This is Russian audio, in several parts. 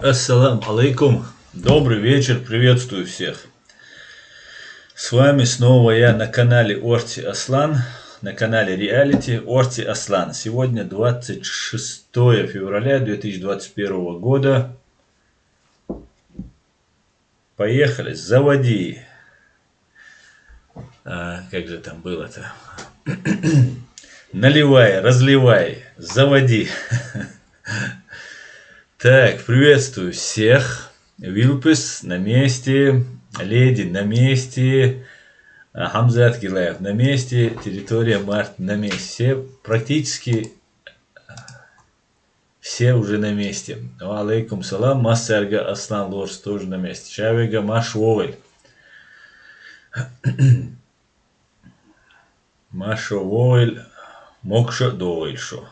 Ассалам алейкум. Добрый вечер, приветствую всех. С вами снова я на канале Орти Аслан, на канале Реалити Орти Аслан. Сегодня 26 февраля 2021 года. Поехали, заводи. Как же там было-то? Наливай, разливай, заводи. Так, приветствую всех. Вилпис на месте, Леди на месте, Хамзат Гилаев на месте, территория Март на месте. Все, практически все уже на месте. Алейкум салам, Массарга Аслан Лорс тоже на месте. Шавега Машовель. Машовель, Мокша Довельшо.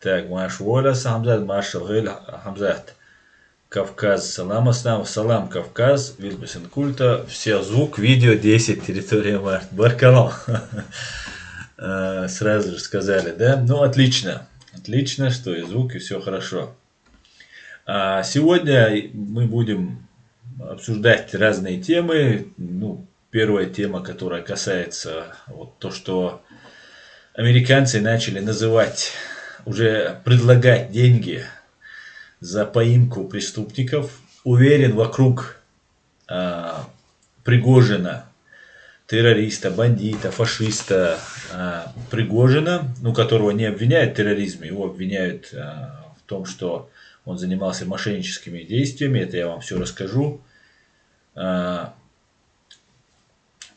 Так, Маш Волас, Хамзат, Маршал Гиль, Хамзат. Кавказ, салам аслам, салам Кавказ, Вильбасен культа, все звук, видео 10, территория Март. Баркалам. Сразу же сказали, да? Ну, отлично. Отлично, что и звук, и все хорошо. Сегодня мы будем обсуждать разные темы. Ну, первая тема, которая касается вот то, что американцы начали называть, уже предлагать деньги за поимку преступников. Уверен, вокруг Пригожина, террориста, бандита, фашиста Пригожина, ну, которого не обвиняют в терроризме, его обвиняют в том, что он занимался мошенническими действиями. Это я вам все расскажу.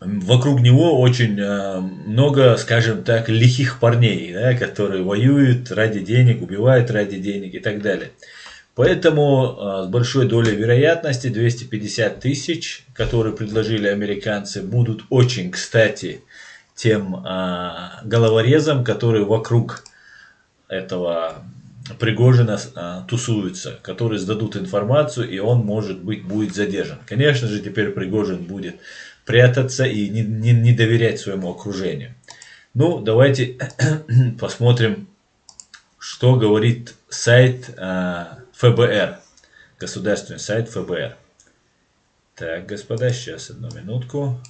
Вокруг него очень много, скажем так, лихих парней, да, которые воюют ради денег, убивают ради денег и так далее. Поэтому с большой долей вероятности 250 тысяч, которые предложили американцы, будут очень кстати тем головорезам, которые вокруг этого Пригожина тусуются, которые сдадут информацию, и он, может быть, будет задержан. Конечно же, теперь Пригожин будет прятаться и не доверять своему окружению. Ну, давайте посмотрим, что говорит сайт ФБР, государственный сайт ФБР. Так, господа, сейчас одну минутку.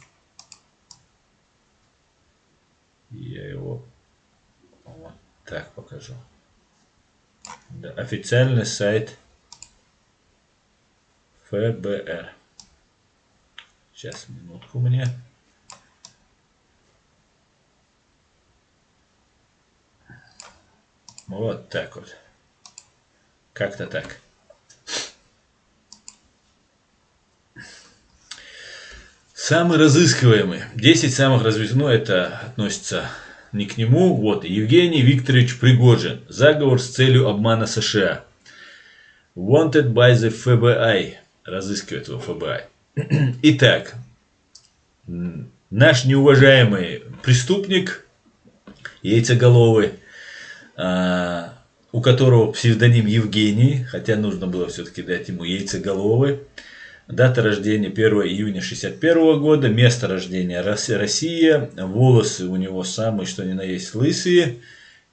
Я его вот так покажу. Да, официальный сайт ФБР. Сейчас, минутку мне. Вот так вот. Как-то так. Самый разыскиваемый. 10 самых разыскиваемых. Ну, это относится не к нему. Вот. Евгений Викторович Пригожин. Заговор с целью обмана США. Wanted by the FBI. Разыскивает его FBI. Итак, наш неуважаемый преступник, яйцеголовый, у которого псевдоним Евгений, хотя нужно было все-таки дать ему яйцеголовый. Дата рождения 1 июня 1961 года, место рождения Россия, волосы у него самые что ни на есть лысые,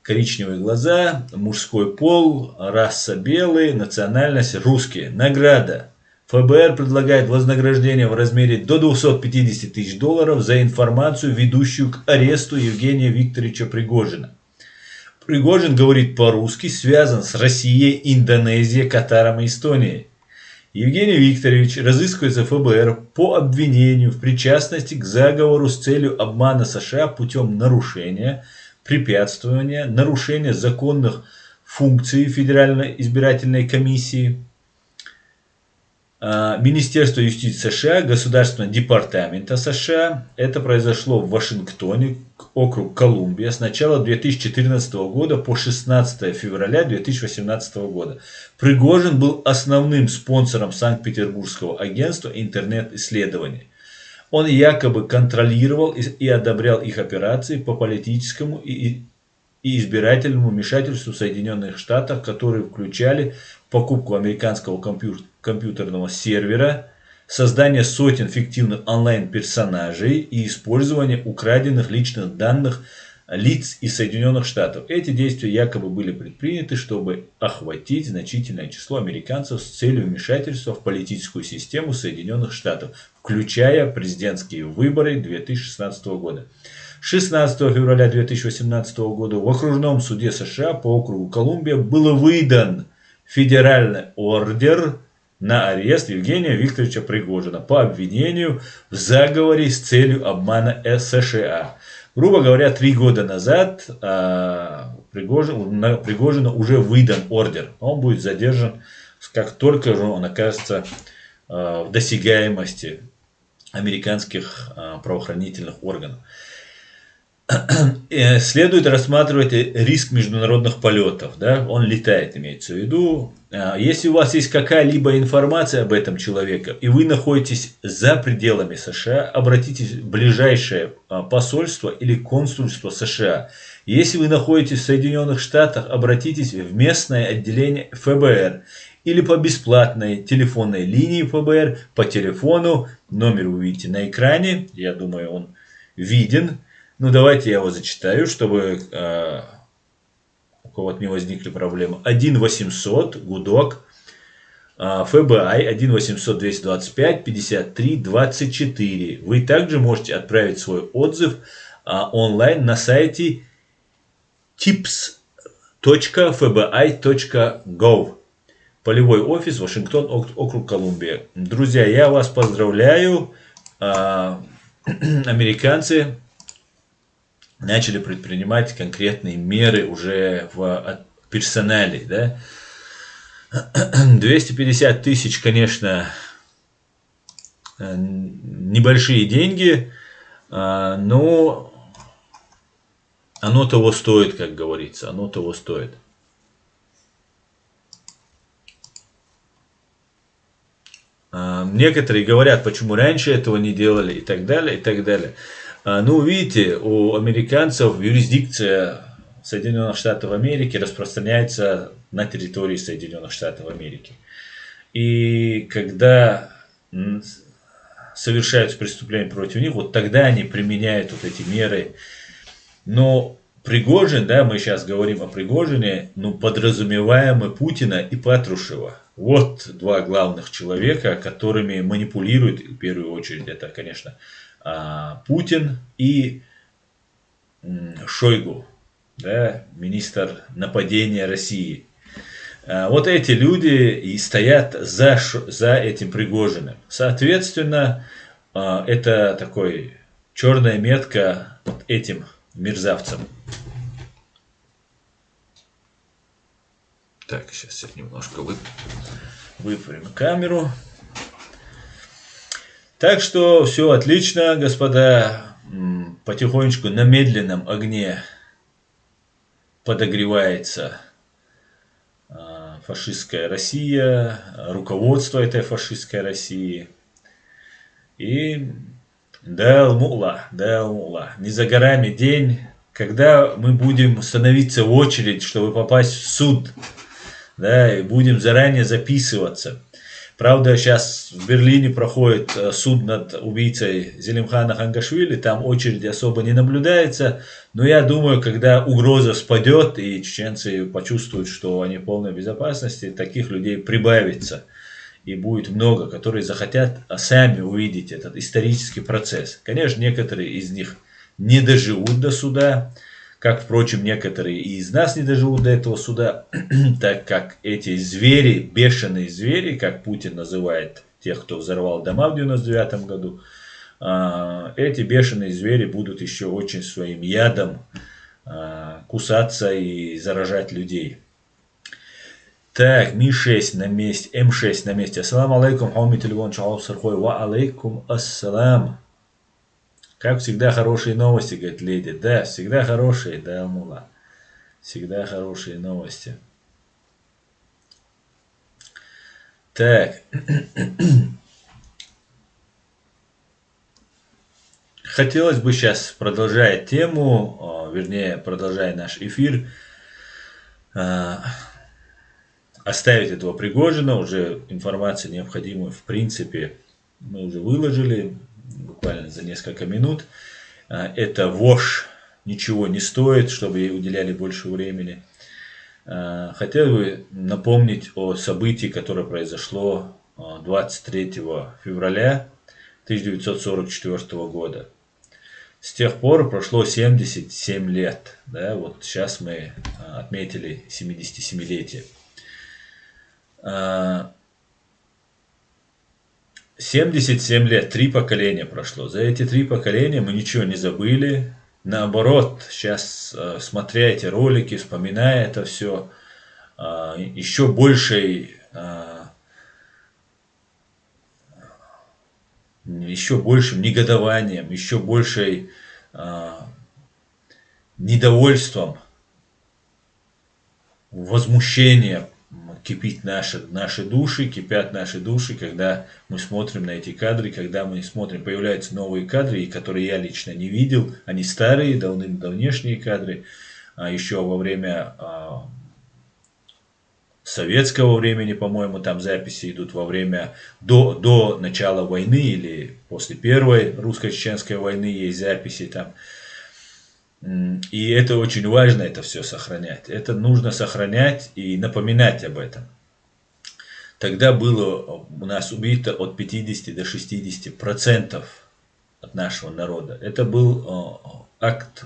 коричневые глаза, мужской пол, раса белый, национальность русский. Награда. ФБР предлагает вознаграждение в размере до 250 тысяч долларов за информацию, ведущую к аресту Евгения Викторовича Пригожина. Пригожин говорит по-русски, связан с Россией, Индонезией, Катаром и Эстонией. Евгений Викторович разыскивается ФБР по обвинению в причастности к заговору с целью обмана США путем нарушения, препятствования, нарушения законных функций Федеральной избирательной комиссии, Министерства юстиции США, Государственного департамента США. Это произошло в Вашингтоне, округ Колумбия, с начала 2014 года по 16 февраля 2018 года. Пригожин был основным спонсором Санкт-Петербургского агентства интернет-исследований. Он якобы контролировал и одобрял их операции по политическому и избирательному вмешательству в Соединенных Штатах, которые включали покупку американского компьютерного сервера, создание сотен фиктивных онлайн-персонажей и использование украденных личных данных лиц из Соединенных Штатов. Эти действия якобы были предприняты, чтобы охватить значительное число американцев с целью вмешательства в политическую систему Соединенных Штатов, включая президентские выборы 2016 года. 16 февраля 2018 года в окружном суде США по округу Колумбия был выдан федеральный ордер на арест Евгения Викторовича Пригожина по обвинению в заговоре с целью обмана США. Грубо говоря, 3 года назад на Пригожина уже выдан ордер. Он будет задержан, как только же он окажется в досягаемости американских правоохранительных органов. Следует рассматривать риск международных полетов. Да? Он летает, имеется в виду. Если у вас есть какая-либо информация об этом человеке, и вы находитесь за пределами США, обратитесь в ближайшее посольство или консульство США. Если вы находитесь в Соединенных Штатах, обратитесь в местное отделение ФБР или по бесплатной телефонной линии ФБР по телефону. Номер вы видите на экране. Я думаю, он виден. Ну, давайте я его зачитаю, чтобы у кого-то не возникли проблемы. 1-800 гудок ФБИ 1-800-225-53-24. Вы также можете отправить свой отзыв онлайн на сайте tips.fbi.gov. Полевой офис, Вашингтон, округ Колумбия. Друзья, я вас поздравляю. Американцы начали предпринимать конкретные меры уже в персонале. Да? 250 тысяч, конечно, небольшие деньги, но оно того стоит, как говорится, оно того стоит. Некоторые говорят, почему раньше этого не делали и так далее, и так далее. Ну, видите, у американцев юрисдикция Соединенных Штатов Америки распространяется на территории Соединенных Штатов Америки. И когда совершаются преступления против них, вот тогда они применяют вот эти меры. Но Пригожин, да, мы сейчас говорим о Пригожине, ну, подразумеваемый Путина и Патрушева. Вот два главных человека, которыми манипулируют, в первую очередь, это, конечно, Путин и Шойгу, да, министр нападения России. Вот эти люди и стоят за этим Пригожиным. Соответственно, это такой черная метка вот этим мерзавцам. Так, сейчас я немножко выпрямим камеру. Так что все отлично, господа. Потихонечку на медленном огне подогревается фашистская Россия, руководство этой фашистской России. И да-мула, не за горами день, когда мы будем становиться в очередь, чтобы попасть в суд. Да, и будем заранее записываться. Правда, сейчас в Берлине проходит суд над убийцей Зелимхана Хангашвили, там очереди особо не наблюдается, но я думаю, когда угроза спадет и чеченцы почувствуют, что они в полной безопасности, таких людей прибавится. И будет много, которые захотят сами увидеть этот исторический процесс. Конечно, некоторые из них не доживут до суда, как, впрочем, некоторые и из нас не доживут до этого суда, так как эти звери, бешеные звери, как Путин называет тех, кто взорвал дома в 1999 году, эти бешеные звери будут еще очень своим ядом кусаться и заражать людей. Так, Ми-6 на месте, М6 на месте. Ассаламу алейкум, хауми телефон чалав сархой, ва алейкум ассалам. Как всегда, хорошие новости, говорит леди. Да, всегда хорошие, да, мула. Всегда хорошие новости. Так. Хотелось бы сейчас, продолжая тему, вернее, продолжая наш эфир, оставить этого Пригожина. Уже информацию необходимую, в принципе, мы уже выложили. Буквально за несколько минут. Это вошь ничего не стоит, чтобы ей уделяли больше времени. Хотел бы напомнить о событии, которое произошло 23 февраля 1944 года. С тех пор прошло 77 лет. Да, вот сейчас мы отметили 77-летие. 77 лет, 3 поколения прошло. За эти 3 поколения мы ничего не забыли. Наоборот, сейчас, смотря эти ролики, вспоминая это все, еще большим негодованием, еще большей недовольством, возмущением кипят наши души, когда мы смотрим на эти кадры, когда мы смотрим, появляются новые кадры, которые я лично не видел, они старые, давнешние кадры, еще во время советского времени, по-моему, там записи идут во время, до начала войны или после первой русско-чеченской войны есть записи там. И это очень важно, это все сохранять. Это нужно сохранять и напоминать об этом. Тогда было у нас убито от 50 до 60% от нашего народа. Это был акт,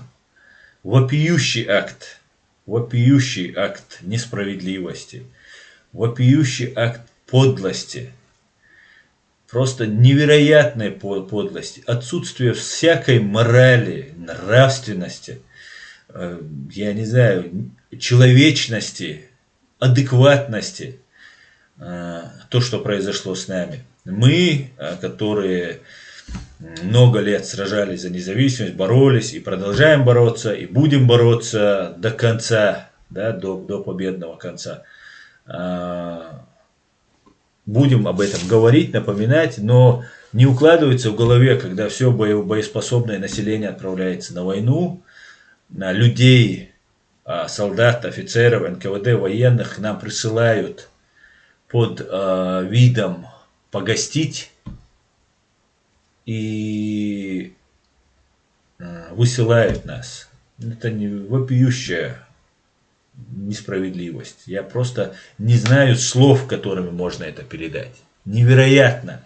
вопиющий акт несправедливости, вопиющий акт подлости. Просто невероятной подлости, отсутствие всякой морали, нравственности, я не знаю, человечности, адекватности, то, что произошло с нами. Мы, которые много лет сражались за независимость, боролись и продолжаем бороться, и будем бороться до конца, да, до победного конца. Будем об этом говорить, напоминать, но не укладывается в голове, когда все боеспособное население отправляется на войну, на людей, солдат, офицеров, НКВД, военных нам присылают под видом погостить и высылают нас. Это не вопиющая несправедливость. Я просто не знаю слов, которыми можно это передать. Невероятно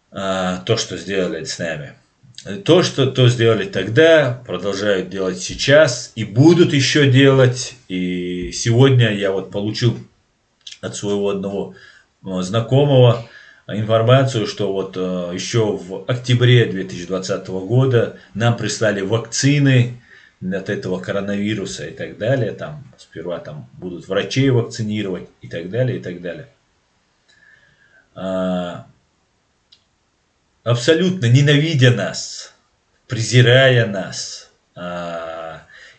то, что сделали с нами. То, что сделали тогда, продолжают делать сейчас и будут еще делать. И сегодня я вот получил от своего одного знакомого информацию, что вот еще в октябре 2020 года нам прислали вакцины от этого коронавируса и так далее. Там сперва там будут врачей вакцинировать и так далее, и так далее. Абсолютно ненавидя нас, презирая нас,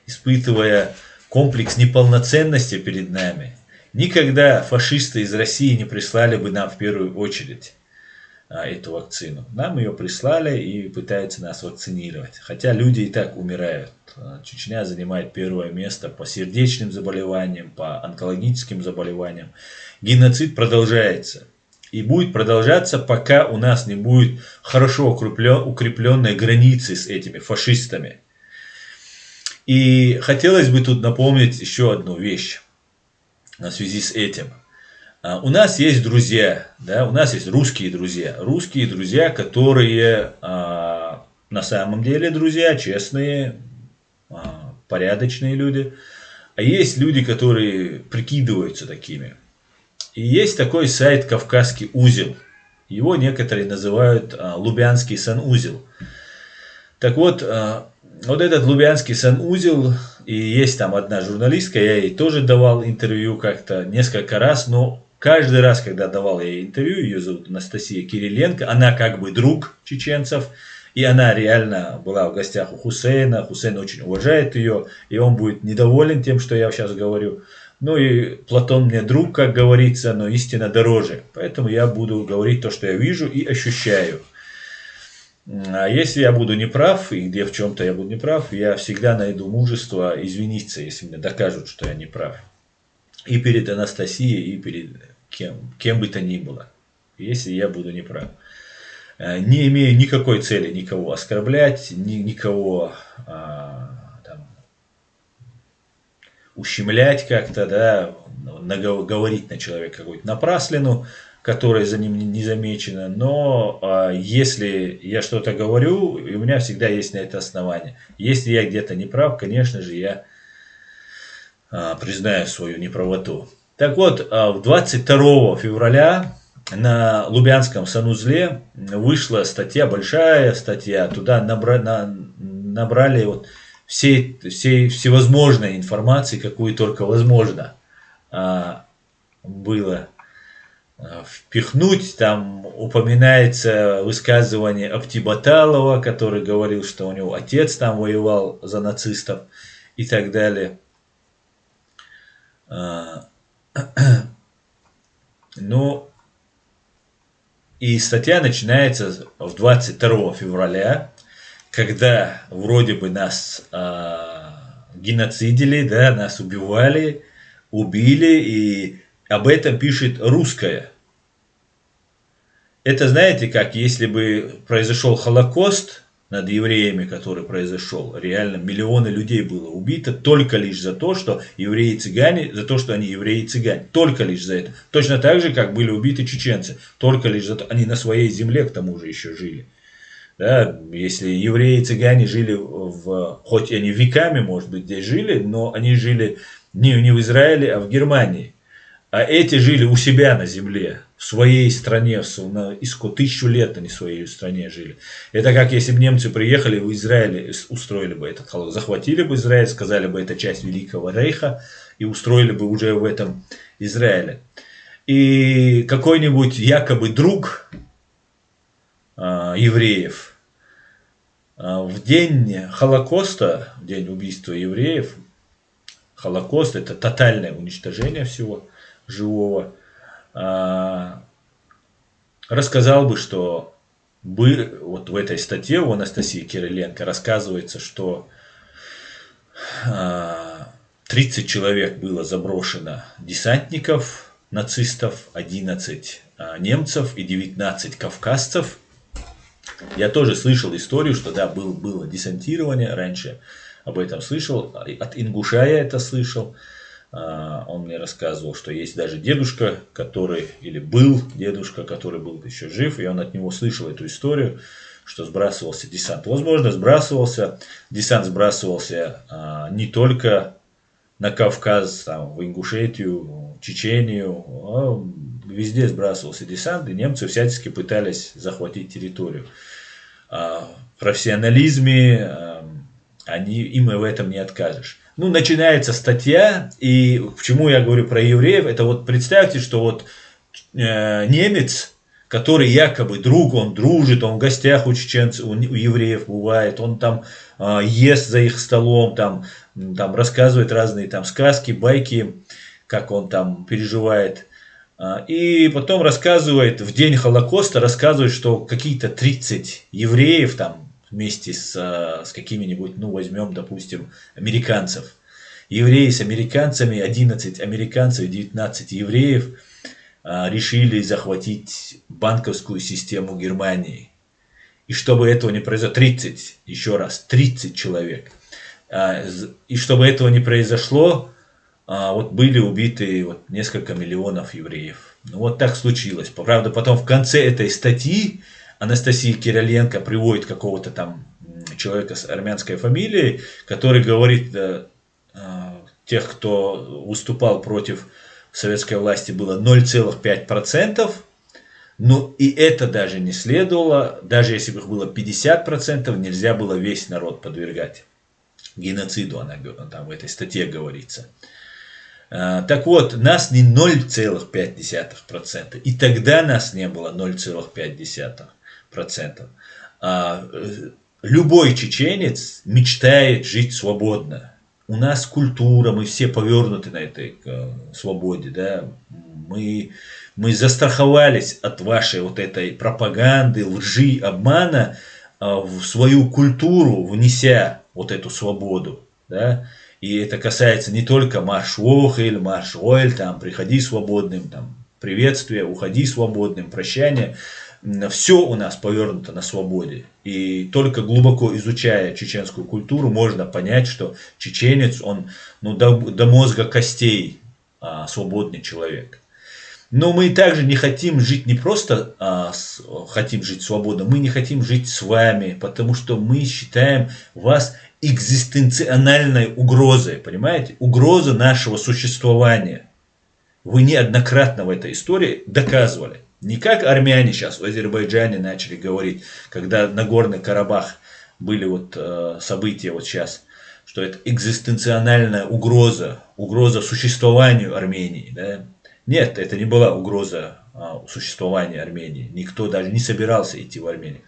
испытывая комплекс неполноценности перед нами, никогда фашисты из России не прислали бы нам в первую очередь эту вакцину. Нам ее прислали и пытаются нас вакцинировать. Хотя люди и так умирают. Чечня занимает первое место по сердечным заболеваниям, по онкологическим заболеваниям. Геноцид продолжается. И будет продолжаться, пока у нас не будет хорошо укрепленной границы с этими фашистами. И хотелось бы тут напомнить еще одну вещь в связи с этим. У нас есть друзья, да, у нас есть русские друзья, которые на самом деле друзья, честные, порядочные люди. А есть люди, которые прикидываются такими. И есть такой сайт «Кавказский узел». Его некоторые называют Лубянский санузел. Так вот, вот этот Лубянский санузел, и есть там одна журналистка, я ей тоже давал интервью как-то несколько раз, но каждый раз, когда давал ей интервью, ее зовут Анастасия Кириленко, она как бы друг чеченцев, и она реально была в гостях у Хусейна, Хусейн очень уважает ее, и он будет недоволен тем, что я сейчас говорю. Ну и Платон мне друг, как говорится, но истина дороже. Поэтому я буду говорить то, что я вижу и ощущаю. А если я буду неправ, и где в чем-то я буду неправ, я всегда найду мужество извиниться, если мне докажут, что я неправ. И перед Анастасией, и перед кем бы то ни было, если я буду неправ. Не имею никакой цели никого оскорблять, никого там, ущемлять как-то, да, говорить на человека какую-то напраслину, которая за ним не замечена. Но если я что-то говорю, и у меня всегда есть на это основание. Если я где-то не прав, конечно же, я признаю свою неправоту. Так вот, 22 февраля на Лубянском санузле вышла статья, большая статья, туда набрали вот всевозможной информации, какую только возможно было впихнуть. Там упоминается высказывание Аптибаталова, который говорил, что у него отец там воевал за нацистов и так далее. Ну, и статья начинается в 22 февраля, когда вроде бы нас геноцидили, да, нас убивали, убили, и об этом пишет «Русская». Это, знаете, как если бы произошел Холокост над евреями, который произошел, реально миллионы людей было убито только лишь за то, что евреи и цыгане, за то, что они евреи и цыгане, только лишь за это. Точно так же, как были убиты чеченцы, только лишь за то, они на своей земле к тому же еще жили. Да, если евреи и цыгане жили хоть они веками, может быть, здесь жили, но они жили не в Израиле, а в Германии. А эти жили у себя на земле, в своей стране, иско 1000 лет они в своей стране жили. Это как если бы немцы приехали в Израиль, устроили бы этот Холокост, захватили бы Израиль, сказали бы, это часть Великого Рейха, и устроили бы уже в этом Израиле. И какой-нибудь якобы друг евреев в день Холокоста, в день убийства евреев, Холокост — это тотальное уничтожение всего живого, рассказал бы, что вот в этой статье у Анастасии Кириленко рассказывается, что 30 человек было заброшено десантников, нацистов, 11 немцев и 19 кавказцев. Я тоже слышал историю, что да, было десантирование, раньше об этом слышал, от ингуша я это слышал. Он мне рассказывал, что есть даже дедушка, был дедушка, который был еще жив, и он от него слышал эту историю, что сбрасывался десант. Возможно, десант сбрасывался не только на Кавказ, там, в Ингушетию, Чечению, а везде сбрасывался десант, и немцы всячески пытались захватить территорию. В профессионализме им в этом не откажешь. Ну, начинается статья, и почему я говорю про евреев, это вот представьте, что вот немец, который якобы друг, он дружит, он в гостях у чеченцев, у евреев бывает, он там ест за их столом, там рассказывает разные там сказки, байки, как он там переживает. И потом рассказывает, в день Холокоста рассказывает, что какие-то 30 евреев там, вместе с какими-нибудь, возьмем, допустим, американцев. Евреи с американцами, 11 американцев и 19 евреев решили захватить банковскую систему Германии. И чтобы этого не произошло, 30 человек. И чтобы этого не произошло, вот были убиты несколько миллионов евреев. Вот так случилось. Правда, потом в конце этой статьи Анастасия Кириленко приводит какого-то там человека с армянской фамилией, который говорит, тех, кто выступал против советской власти, было 0,5%. Но и это даже не следовало. Даже если бы их было 50%, нельзя было весь народ подвергать геноциду, там в этой статье говорится. Так вот, нас не 0,5%. И тогда нас не было 0,5%. Любой чеченец мечтает жить свободно. У нас культура, мы все повернуты на этой свободе, да. Мы застраховались от вашей вот этой пропаганды, лжи, обмана в свою культуру, внеся вот эту свободу, да. И это касается не только марш Вохель, марш Оэль, там приходи свободным, там приветствие, уходи свободным, прощание. все у нас повернуто на свободе. И только глубоко изучая чеченскую культуру, можно понять, что чеченец, он до мозга костей свободный человек. Но мы также не хотим жить не просто хотим жить свободно, мы не хотим жить с вами, потому что мы считаем вас экзистенциональной угрозой, понимаете? Угроза нашего существования. Вы неоднократно в этой истории доказывали. Не как армяне сейчас в Азербайджане начали говорить, когда на Нагорный Карабах были события сейчас, что это экзистенциональная угроза существованию Армении. Да? Нет, это не была угроза существования Армении. Никто даже не собирался идти в Армению.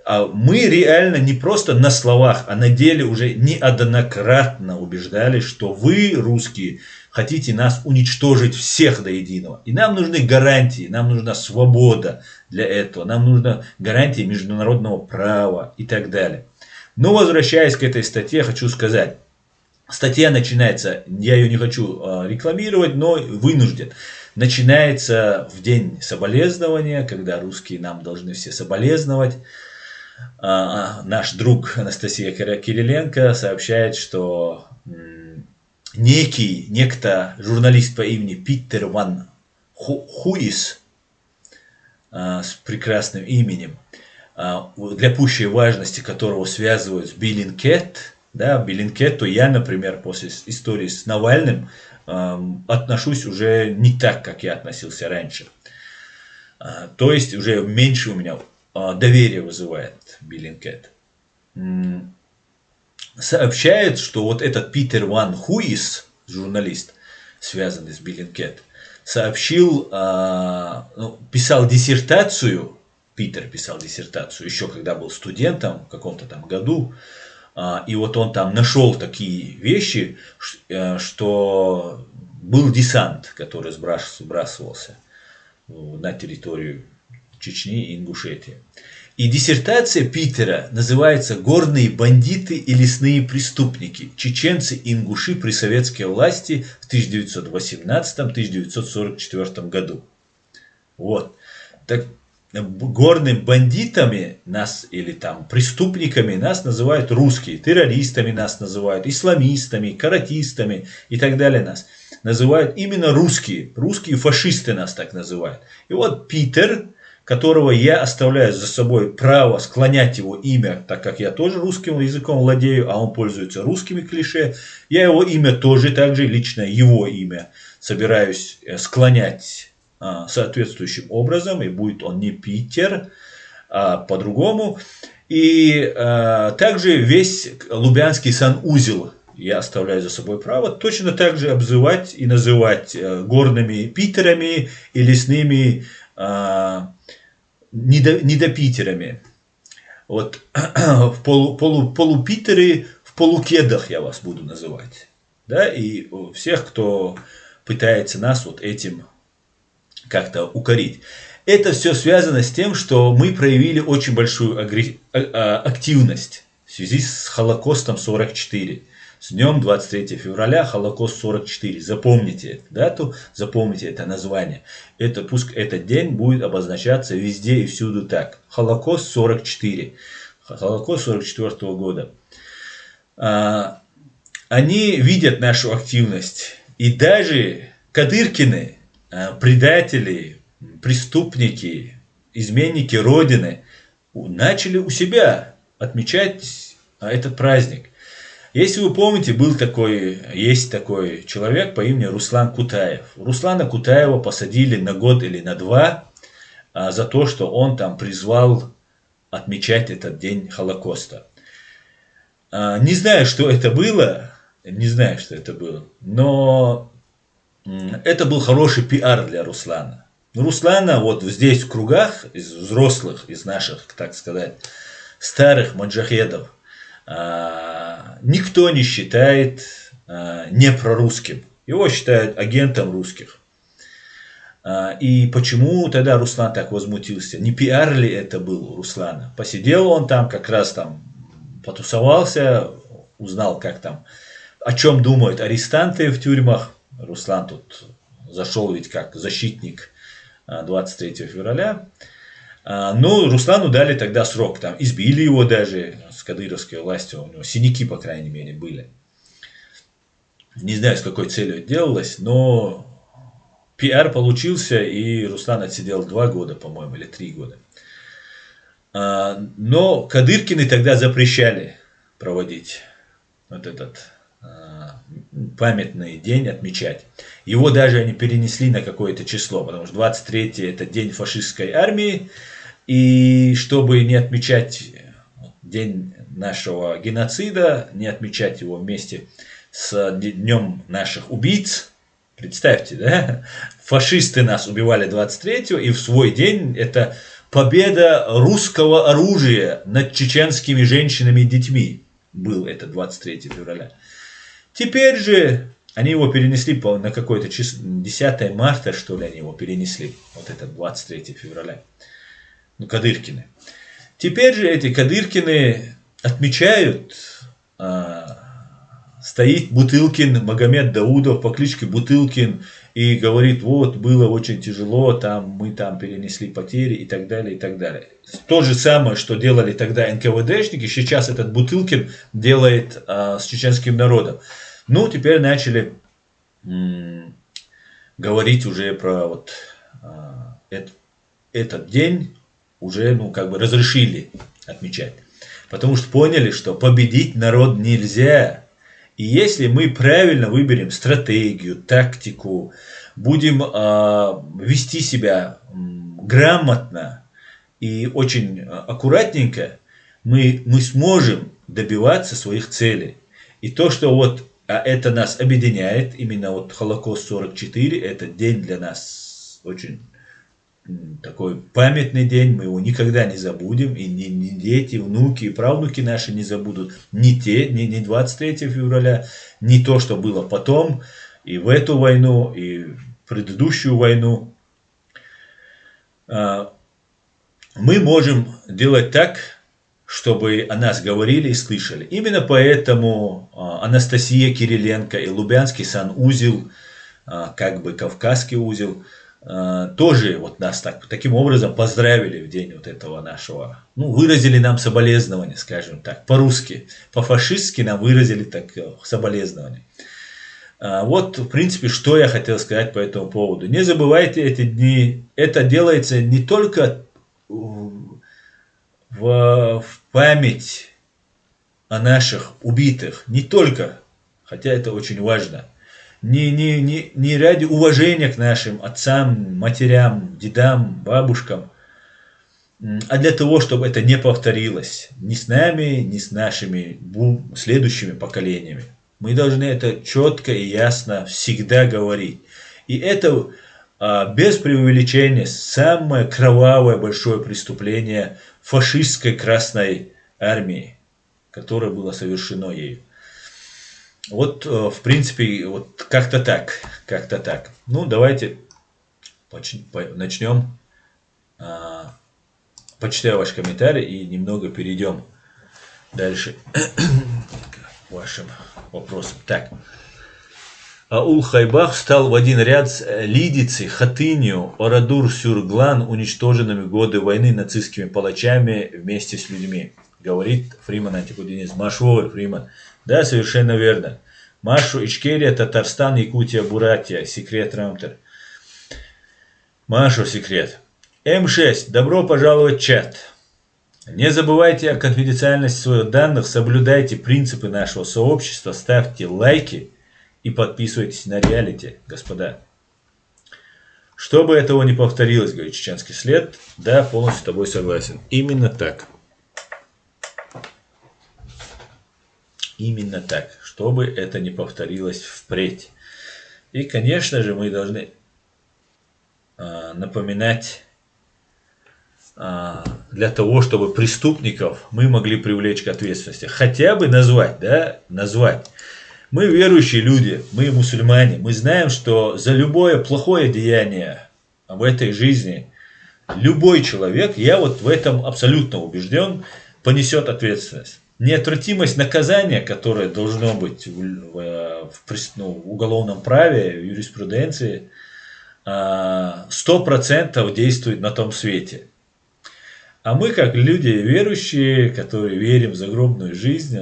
А мы реально не просто на словах, а на деле уже неоднократно убеждали, что вы, русские, хотите нас уничтожить всех до единого. И нам нужны гарантии, нам нужна свобода для этого, нам нужны гарантии международного права и так далее. Но возвращаясь к этой статье, хочу сказать. Статья начинается, я ее не хочу рекламировать, но вынужден. Начинается в день соболезнования, когда русские нам должны все соболезновать. Наш друг Анастасия Кириленко сообщает, что некто журналист по имени Питер Ван Хуис с прекрасным именем, для пущей важности которого связывают с Bellingcat. Да, Bellingcat, то я, например, после истории с Навальным отношусь уже не так, как я относился раньше. То есть уже меньше у меня доверие вызывает Bellingcat. Сообщает, что вот этот Питер Ван Хуис, журналист, связанный с Bellingcat, сообщил, писал диссертацию, Питер писал диссертацию еще когда был студентом в каком-то там году, и вот он там нашел такие вещи, что был десант, который сбрасывался на территорию Чечни и Ингушетии. И диссертация Питера называется «Горные бандиты и лесные преступники. Чеченцы и ингуши при советской власти в 1918-1944 году». Вот. Так, горными бандитами нас или там преступниками нас называют русские, террористами нас называют, исламистами, каратистами и так далее нас называют именно русские фашисты нас так называют. И вот Питер, которого я оставляю за собой право склонять его имя, так как я тоже русским языком владею, а он пользуется русскими клише, я его имя тоже, также лично его имя собираюсь склонять соответствующим образом, и будет он не Питер, а по-другому. И также весь Лубянский санузел я оставляю за собой право точно так же обзывать и называть горными Питерами и лесными недопитерами. Вот полупитеры в полукедах я вас буду называть. Да? И всех, кто пытается нас вот этим как-то укорить. Это все связано с тем, что мы проявили очень большую активность в связи с Холокостом 44. С днем 23 февраля Холокост 44. Запомните эту дату, запомните это название. Пусть этот день будет обозначаться везде и всюду так. Холокост 44. Холокост 44 года. Они видят нашу активность. И даже Кадыркины, предатели, преступники, изменники Родины начали у себя отмечать этот праздник. Если вы помните, есть такой человек по имени Руслан Кутаев. Руслана Кутаева посадили на год или на 2 за то, что он там призвал отмечать этот день Холокоста. Не знаю, что это было, но это был хороший пиар для Руслана. Руслана вот здесь в кругах, из взрослых, из наших, так сказать, старых маджахедов, никто не считает непрорусским. Его считают агентом русских. И почему тогда Руслан так возмутился? Не пиар ли это был у Руслана? Посидел он там, как раз там потусовался, узнал, как там, о чем думают арестанты в тюрьмах. Руслан тут зашел ведь как защитник 23 февраля. Но Руслану дали тогда срок, там избили его даже с кадыровской властью, у него синяки, по крайней мере, были. Не знаю, с какой целью это делалось, но пиар получился, и Руслан отсидел 2 года, по-моему, или 3 года. Но Кадыркины тогда запрещали проводить вот этот памятный день, отмечать. Его даже они перенесли на какое-то число, потому что 23-й это день фашистской армии, и чтобы не отмечать день нашего геноцида, не отмечать его вместе с днем наших убийц, представьте, да, фашисты нас убивали 23-го, и в свой день это победа русского оружия над чеченскими женщинами и детьми был это 23 февраля. Теперь же они его перенесли на какое-то число, 10 марта, что ли, они его перенесли, вот это 23 февраля. Ну, Кадыркины. Теперь же эти Кадыркины отмечают, стоит Бутылкин, Магомед Даудов по кличке Бутылкин, и говорит, вот, было очень тяжело, там, мы там перенесли потери и так далее, и так далее. То же самое, что делали тогда НКВДшники, сейчас этот Бутылкин делает с чеченским народом. Ну, теперь начали говорить уже про вот этот день, уже, ну, как бы разрешили отмечать. Потому что поняли, что победить народ нельзя. И если мы правильно выберем стратегию, тактику, будем вести себя грамотно и очень аккуратненько, мы сможем добиваться своих целей. И то, что вот это нас объединяет, именно вот Холокост 44, это день для нас очень такой памятный день, мы его никогда не забудем, и ни дети, внуки и правнуки наши не забудут, ни 23 февраля, ни то, что было потом, и в эту войну, и в предыдущую войну. Мы можем делать так, чтобы о нас говорили и слышали. Именно поэтому Анастасия Кириленко и Лубянский санузел, как бы Кавказский узел, тоже вот нас таким образом поздравили в день вот этого нашего, ну, выразили нам соболезнования, скажем так, по-русски, по-фашистски нам выразили так соболезнования. Вот, в принципе, что я хотел сказать по этому поводу. Не забывайте эти дни, это делается не только в память о наших убитых, не только, хотя это очень важно, не ради уважения к нашим отцам, матерям, дедам, бабушкам, а для того, чтобы это не повторилось ни с нами, ни с нашими следующими поколениями. Мы должны это четко и ясно всегда говорить. И это без преувеличения самое кровавое большое преступление фашистской Красной Армии, которое было совершено ею. Вот, в принципе, вот как-то так. Ну, давайте начнем. Почитаю ваш комментарий и немного перейдем дальше к вашим вопросам. Так. Аул-Хайбах встал в один ряд с Лидицей, Хатынью, Орадур-Сюрглан, уничтоженными в годы войны нацистскими палачами вместе с людьми. Говорит Фриман Антипудинец. Машвор, Фриман. Да, совершенно верно. Машу, Ичкерия, Татарстан, Якутия, Буратия. Секрет Рамтер. Машу, секрет. М6. Добро пожаловать в чат. Не забывайте о конфиденциальности своих данных, соблюдайте принципы нашего сообщества, ставьте лайки и подписывайтесь на реалити, господа. Чтобы этого не повторилось, говорит Чеченский след, да, полностью с тобой согласен. Именно так. Именно так, чтобы это не повторилось впредь. И, конечно же, мы должны напоминать для того, чтобы преступников мы могли привлечь к ответственности. Хотя бы назвать, да, назвать. Мы верующие люди, мы мусульмане, мы знаем, что за любое плохое деяние в этой жизни любой человек, я вот в этом абсолютно убежден, понесет ответственность. Неотвратимость наказания, которое должно быть в уголовном праве, в юриспруденции, 100% действует на том свете. А мы, как люди верующие, которые верим в загробную жизнь,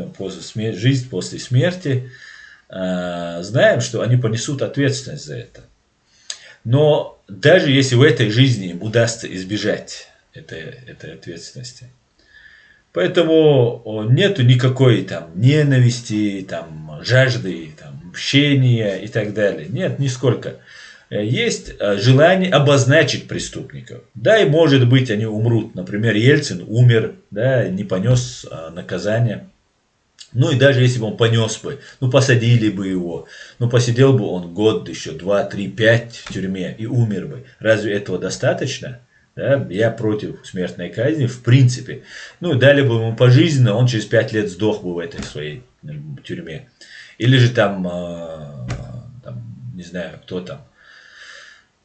жизнь после смерти, знаем, что они понесут ответственность за это. Но даже если в этой жизни им удастся избежать этой ответственности, поэтому нету никакой там ненависти, там, жажды, там, мщения и так далее. Нет, нисколько. Есть желание обозначить преступников. Да, и может быть они умрут. Например, Ельцин умер, да, не понес наказание. Ну и даже если бы он понес бы, ну посадили бы его, ну посидел бы он год, еще 2, 3, 5 в тюрьме и умер бы. Разве этого достаточно? Да, я против смертной казни в принципе. Ну дали бы ему пожизненно, он через 5 лет сдох бы в этой своей тюрьме. Или же там не знаю, кто там.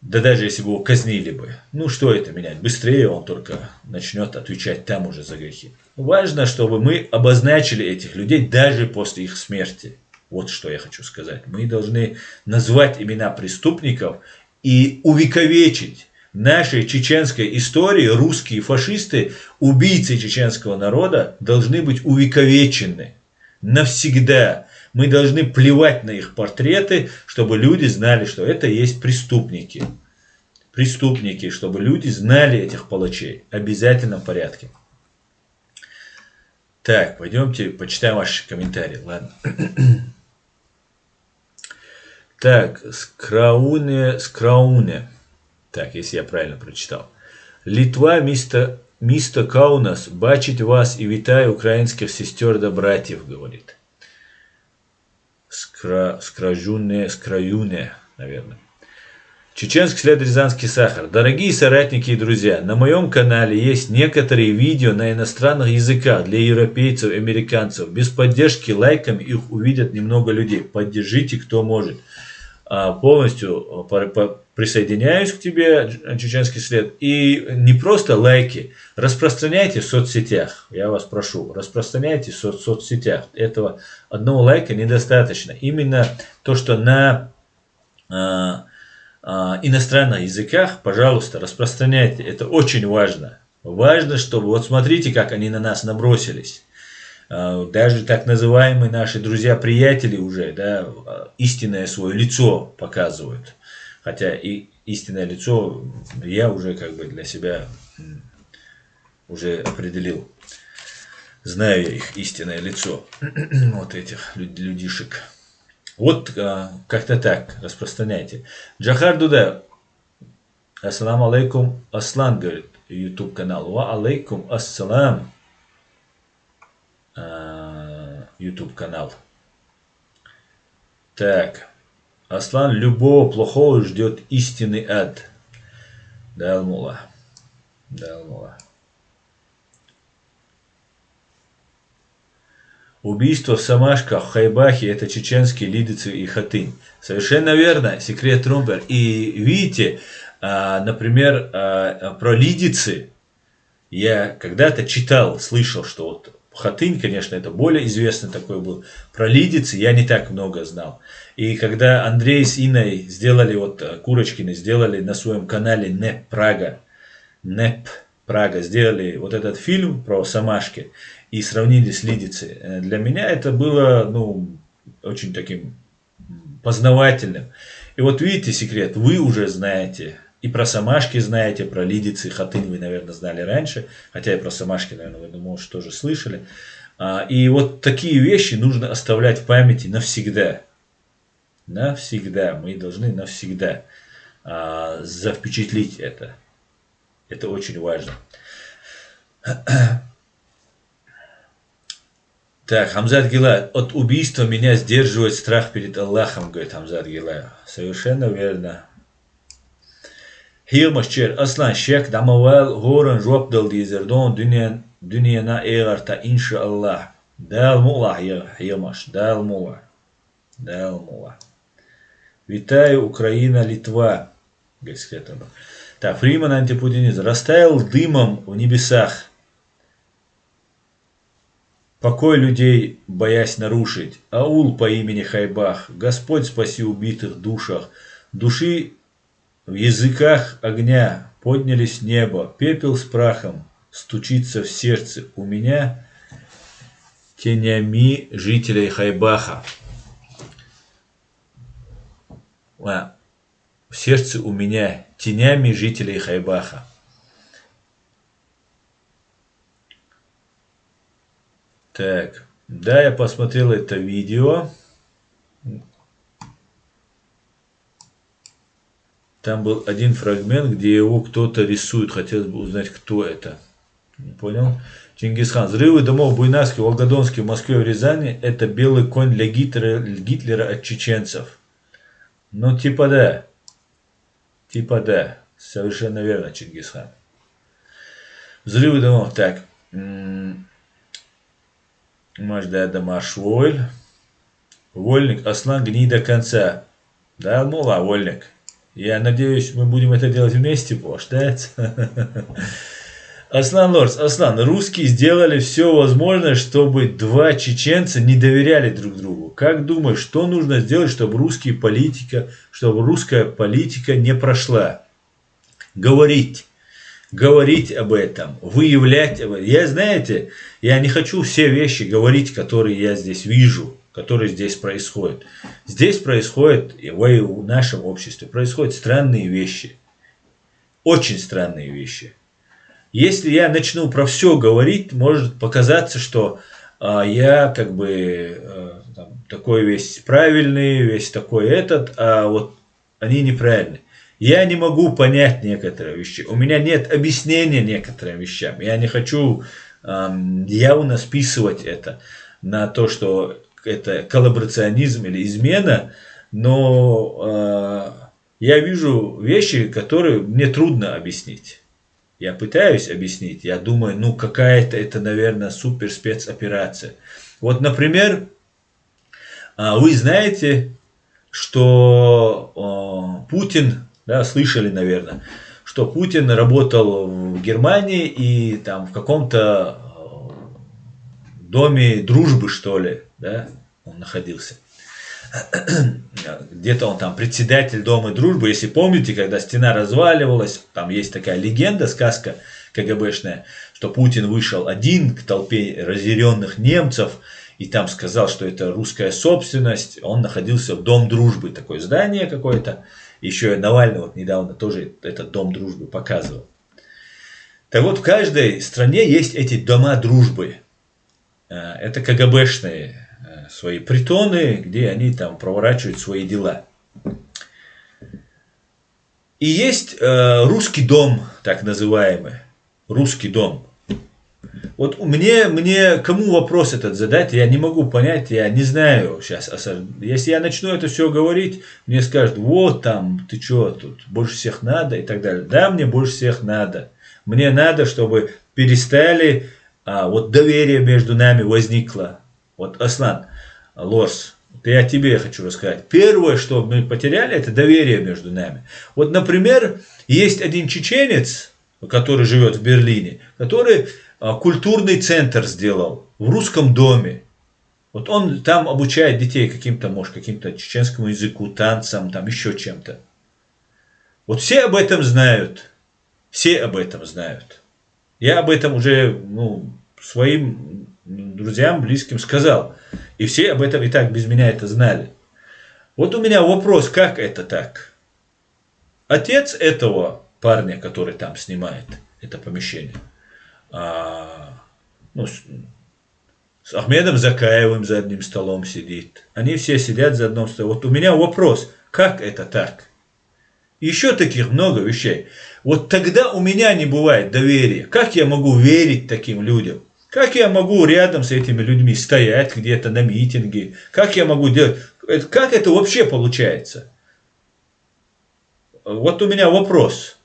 Да даже если бы его казнили бы, ну что это менять? Быстрее он только начнет отвечать там уже за грехи. Важно, чтобы мы обозначили этих людей даже после их смерти. Вот что я хочу сказать. Мы должны назвать имена преступников и увековечить. В нашей чеченской истории русские фашисты, убийцы чеченского народа, должны быть увековечены навсегда. Мы должны плевать на их портреты, чтобы люди знали, что это есть преступники. Преступники, чтобы люди знали этих палачей. В обязательном порядке. Так, пойдемте почитаем ваши комментарии. Ладно. Так, Скрауне. Так, если я правильно прочитал. Литва, місто Каунас, бачить вас и вітає українських сестер да братьев, говорит. Скраюне, наверное. Чеченский след Рязанский сахар. Дорогие соратники и друзья, на моем канале есть некоторые видео на иностранных языках для европейцев и американцев. Без поддержки лайками их увидят немного людей. Поддержите, кто может. Полностью присоединяюсь к тебе, чеченский след. И не просто лайки, распространяйте в соцсетях. Я вас прошу, распространяйте в соцсетях. Этого одного лайка недостаточно. Именно то, что на иностранных языках, пожалуйста, распространяйте. Это очень важно. Важно, чтобы... Вот смотрите, как они на нас набросились. Даже так называемые наши друзья-приятели уже, да, истинное свое лицо показывают. Хотя и истинное лицо я уже как бы для себя уже определил. Знаю я их истинное лицо. Вот этих людишек. Вот как-то так распространяйте. Джахар Дуда. Ассаламу алейкум. Аслан, говорит, YouTube канал. Ва алейкум ассалам. YouTube канал. Так. Аслан, любого плохого ждет истинный ад. Да, Алмула. Да, Алмула. Убийство в Самашках, в Хайбахе — это чеченские Лидицы и Хатынь. Совершенно верно, секрет Румпер. И видите, например, про Лидицы я когда-то читал, слышал, что вот Хатынь, конечно, это более известный такой был. Про Лидицы я не так много знал. И когда Андрей с Инной сделали, вот Курочкины сделали на своем канале НЭП Прага, сделали вот этот фильм про Самашки и сравнили с Лидицей. Для меня это было, ну, очень таким познавательным. И вот видите секрет, вы уже знаете. И про Самашки знаете, про Лидицы, Хатынь вы, наверное, знали раньше. Хотя и про Самашки, наверное, вы, может, тоже слышали. И вот такие вещи нужно оставлять в памяти навсегда. Навсегда. Мы должны навсегда запечатлить это. Это очень важно. Так, Хамзат Гила. От убийства меня сдерживает страх перед Аллахом, говорит Хамзат Гила. Совершенно верно. Хилмашчер, Аслан, шек дамавал горан жопдал дизердон дüniyana эгарта иншаллах. Дал мула, Хилмаш, дал мула. Дал мула. Витаю, Украина, Литва. Так, Фриман антипутинист. Растаял дымом в небесах. Покой людей, боясь нарушить. Аул по имени Хайбах. Господь спаси убитых душах. Души в языках огня поднялись в небо. Пепел с прахом стучится в сердце у меня тенями жителей Хайбаха. В сердце у меня тенями жителей Хайбаха. Так, да, я посмотрел это видео. Там был один фрагмент, где его кто-то рисует. Хотелось бы узнать, кто это. Не понял? Чингисхан. Взрывы домов в Буйнакске, Волгодонске, в Москве, в Рязани – это белый конь для Гитлера от чеченцев. Ну, типа да. Типа да. Совершенно верно, Чингисхан. Взрывы домов. Так. Мажда Дамашволь. Вольник. Аслан, гни до конца. Да, мула, вольник. Я надеюсь, мы будем это делать вместе, поштать. Аслан Лорс, Аслан, русские сделали все возможное, чтобы два чеченца не доверяли друг другу. Как думаешь, что нужно сделать, чтобы русская политика не прошла? Говорить об этом, выявлять об этом. Знаете, я не хочу все вещи говорить, которые я здесь вижу, которые здесь происходят. Здесь происходит, и в нашем обществе происходят странные вещи. Очень странные вещи. Если я начну про все говорить, может показаться, что я как бы такой весь правильный, весь такой этот, а вот они неправильные. Я не могу понять некоторые вещи. У меня нет объяснения некоторым вещам. Я не хочу явно списывать это на то, что это коллаборационизм или измена, но я вижу вещи, которые мне трудно объяснить. Я пытаюсь объяснить, я думаю, ну какая-то это, наверное, супер спецоперация. Вот, например, вы знаете, что Путин, да, слышали, наверное, что Путин работал в Германии и там в каком-то доме дружбы, что ли, да, он находился. Где-то он там председатель Дома дружбы, если помните, когда стена разваливалась, там есть такая легенда, сказка КГБшная, что Путин вышел один к толпе разъяренных немцев и там сказал, что это русская собственность. Он находился в Дом дружбы, такое здание какое-то. Еще Навальный вот недавно тоже этот Дом дружбы показывал. Так вот, в каждой стране есть эти дома дружбы. Это КГБшные свои притоны, где они там проворачивают свои дела. И есть русский дом, так называемый. Русский дом. Вот мне кому вопрос этот задать, я не могу понять, я не знаю сейчас. Если я начну это все говорить, мне скажут, вот там, ты что тут, больше всех надо и так далее. Да, мне больше всех надо. Мне надо, чтобы перестали, вот доверие между нами возникло. Вот, Аслан, Лорс, я тебе хочу рассказать. Первое, что мы потеряли, это доверие между нами. Вот, например, есть один чеченец, который живет в Берлине, который культурный центр сделал в русском доме. Вот он там обучает детей каким-то, может, каким-то чеченскому языку, танцам, там еще чем-то. Вот все об этом знают. Все об этом знают. Я об этом уже своим друзьям, близким сказал. И все об этом и так без меня это знали. Вот у меня вопрос, как это так? Отец этого парня, который там снимает это помещение, с Ахмедом Закаевым за одним столом сидит. Они все сидят за одним столом. Вот у меня вопрос, как это так? Еще таких много вещей. Вот тогда у меня не бывает доверия. Как я могу верить таким людям? Как я могу рядом с этими людьми стоять где-то на митинге? Как я могу делать? Как это вообще получается? Вот у меня вопрос.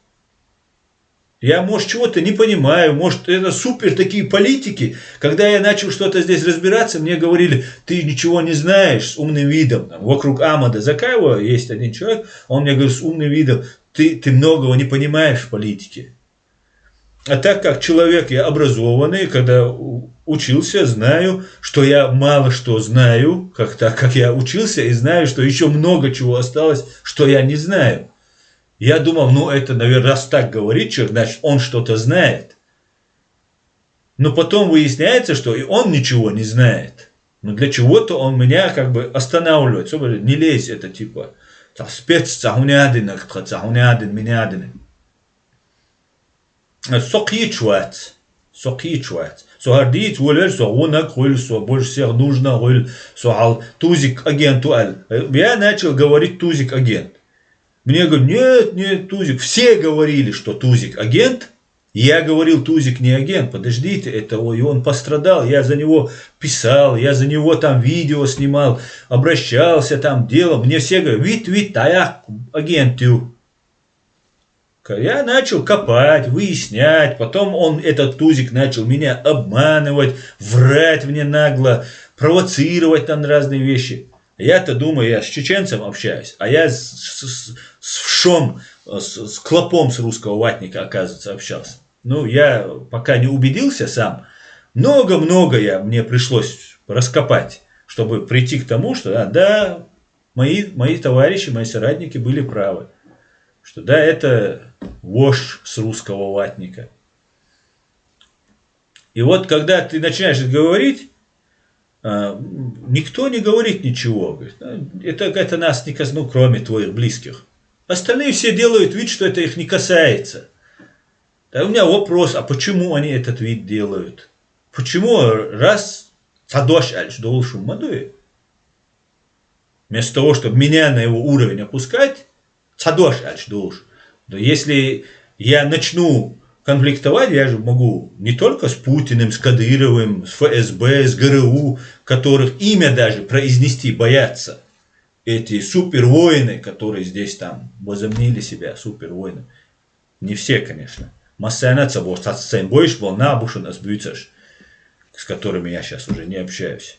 Я, может, чего-то не понимаю, может, это супер такие политики. Когда я начал что-то здесь разбираться, мне говорили, ты ничего не знаешь с умным видом. Там, вокруг Ахмеда Закаева есть один человек, он мне говорит с умным видом, ты многого не понимаешь в политике. А так как человек я образованный, когда учился, знаю, что я мало что знаю, так как я учился и знаю, что еще много чего осталось, что я не знаю. Я думал, это, наверное, раз так говорит человек, значит, он что-то знает. Но потом выясняется, что и он ничего не знает. Но для чего-то он меня как бы останавливает. Чтобы не лезь, это типа спец цахунядин, цахунядин, минядин. Сокичват. Сокичват. Сохардить волер, согунак, хуль, со больше всех нужно, хуль, сохал тузик агенту аль. Я начал говорить тузик агент. Мне говорят, нет, Тузик. Все говорили, что Тузик агент. Я говорил, Тузик не агент. Подождите, это и он пострадал. Я за него писал, я за него там видео снимал, обращался там, делал. Мне все говорят, вид, а я агент. Я начал копать, выяснять. Потом этот Тузик начал меня обманывать, врать мне нагло, провоцировать там разные вещи. Я-то думаю, я с чеченцем общаюсь, а я с вшом, с клопом с русского ватника, оказывается, общался. Ну, я пока не убедился сам. Много-много мне пришлось раскопать, чтобы прийти к тому, что да, мои товарищи, мои соратники были правы. Что да, это вошь с русского ватника. И вот, когда ты начинаешь говорить, никто не говорит ничего. Это нас не коснулось, кроме твоих близких. Остальные все делают вид, что это их не касается. Да, у меня вопрос, а почему они этот вид делают? Почему раз цадош альш должен мадует? Вместо того, чтобы меня на его уровень опускать, цадош альш должен. Но если я начну конфликтовать, я же могу не только с Путиным, с Кадыровым, с ФСБ, с ГРУ, которых имя даже произнести боятся. Эти супервоины, которые здесь там возомнили себя супервоины. Не все, конечно. Массайнаца был больше, был набушен, с которыми я сейчас уже не общаюсь.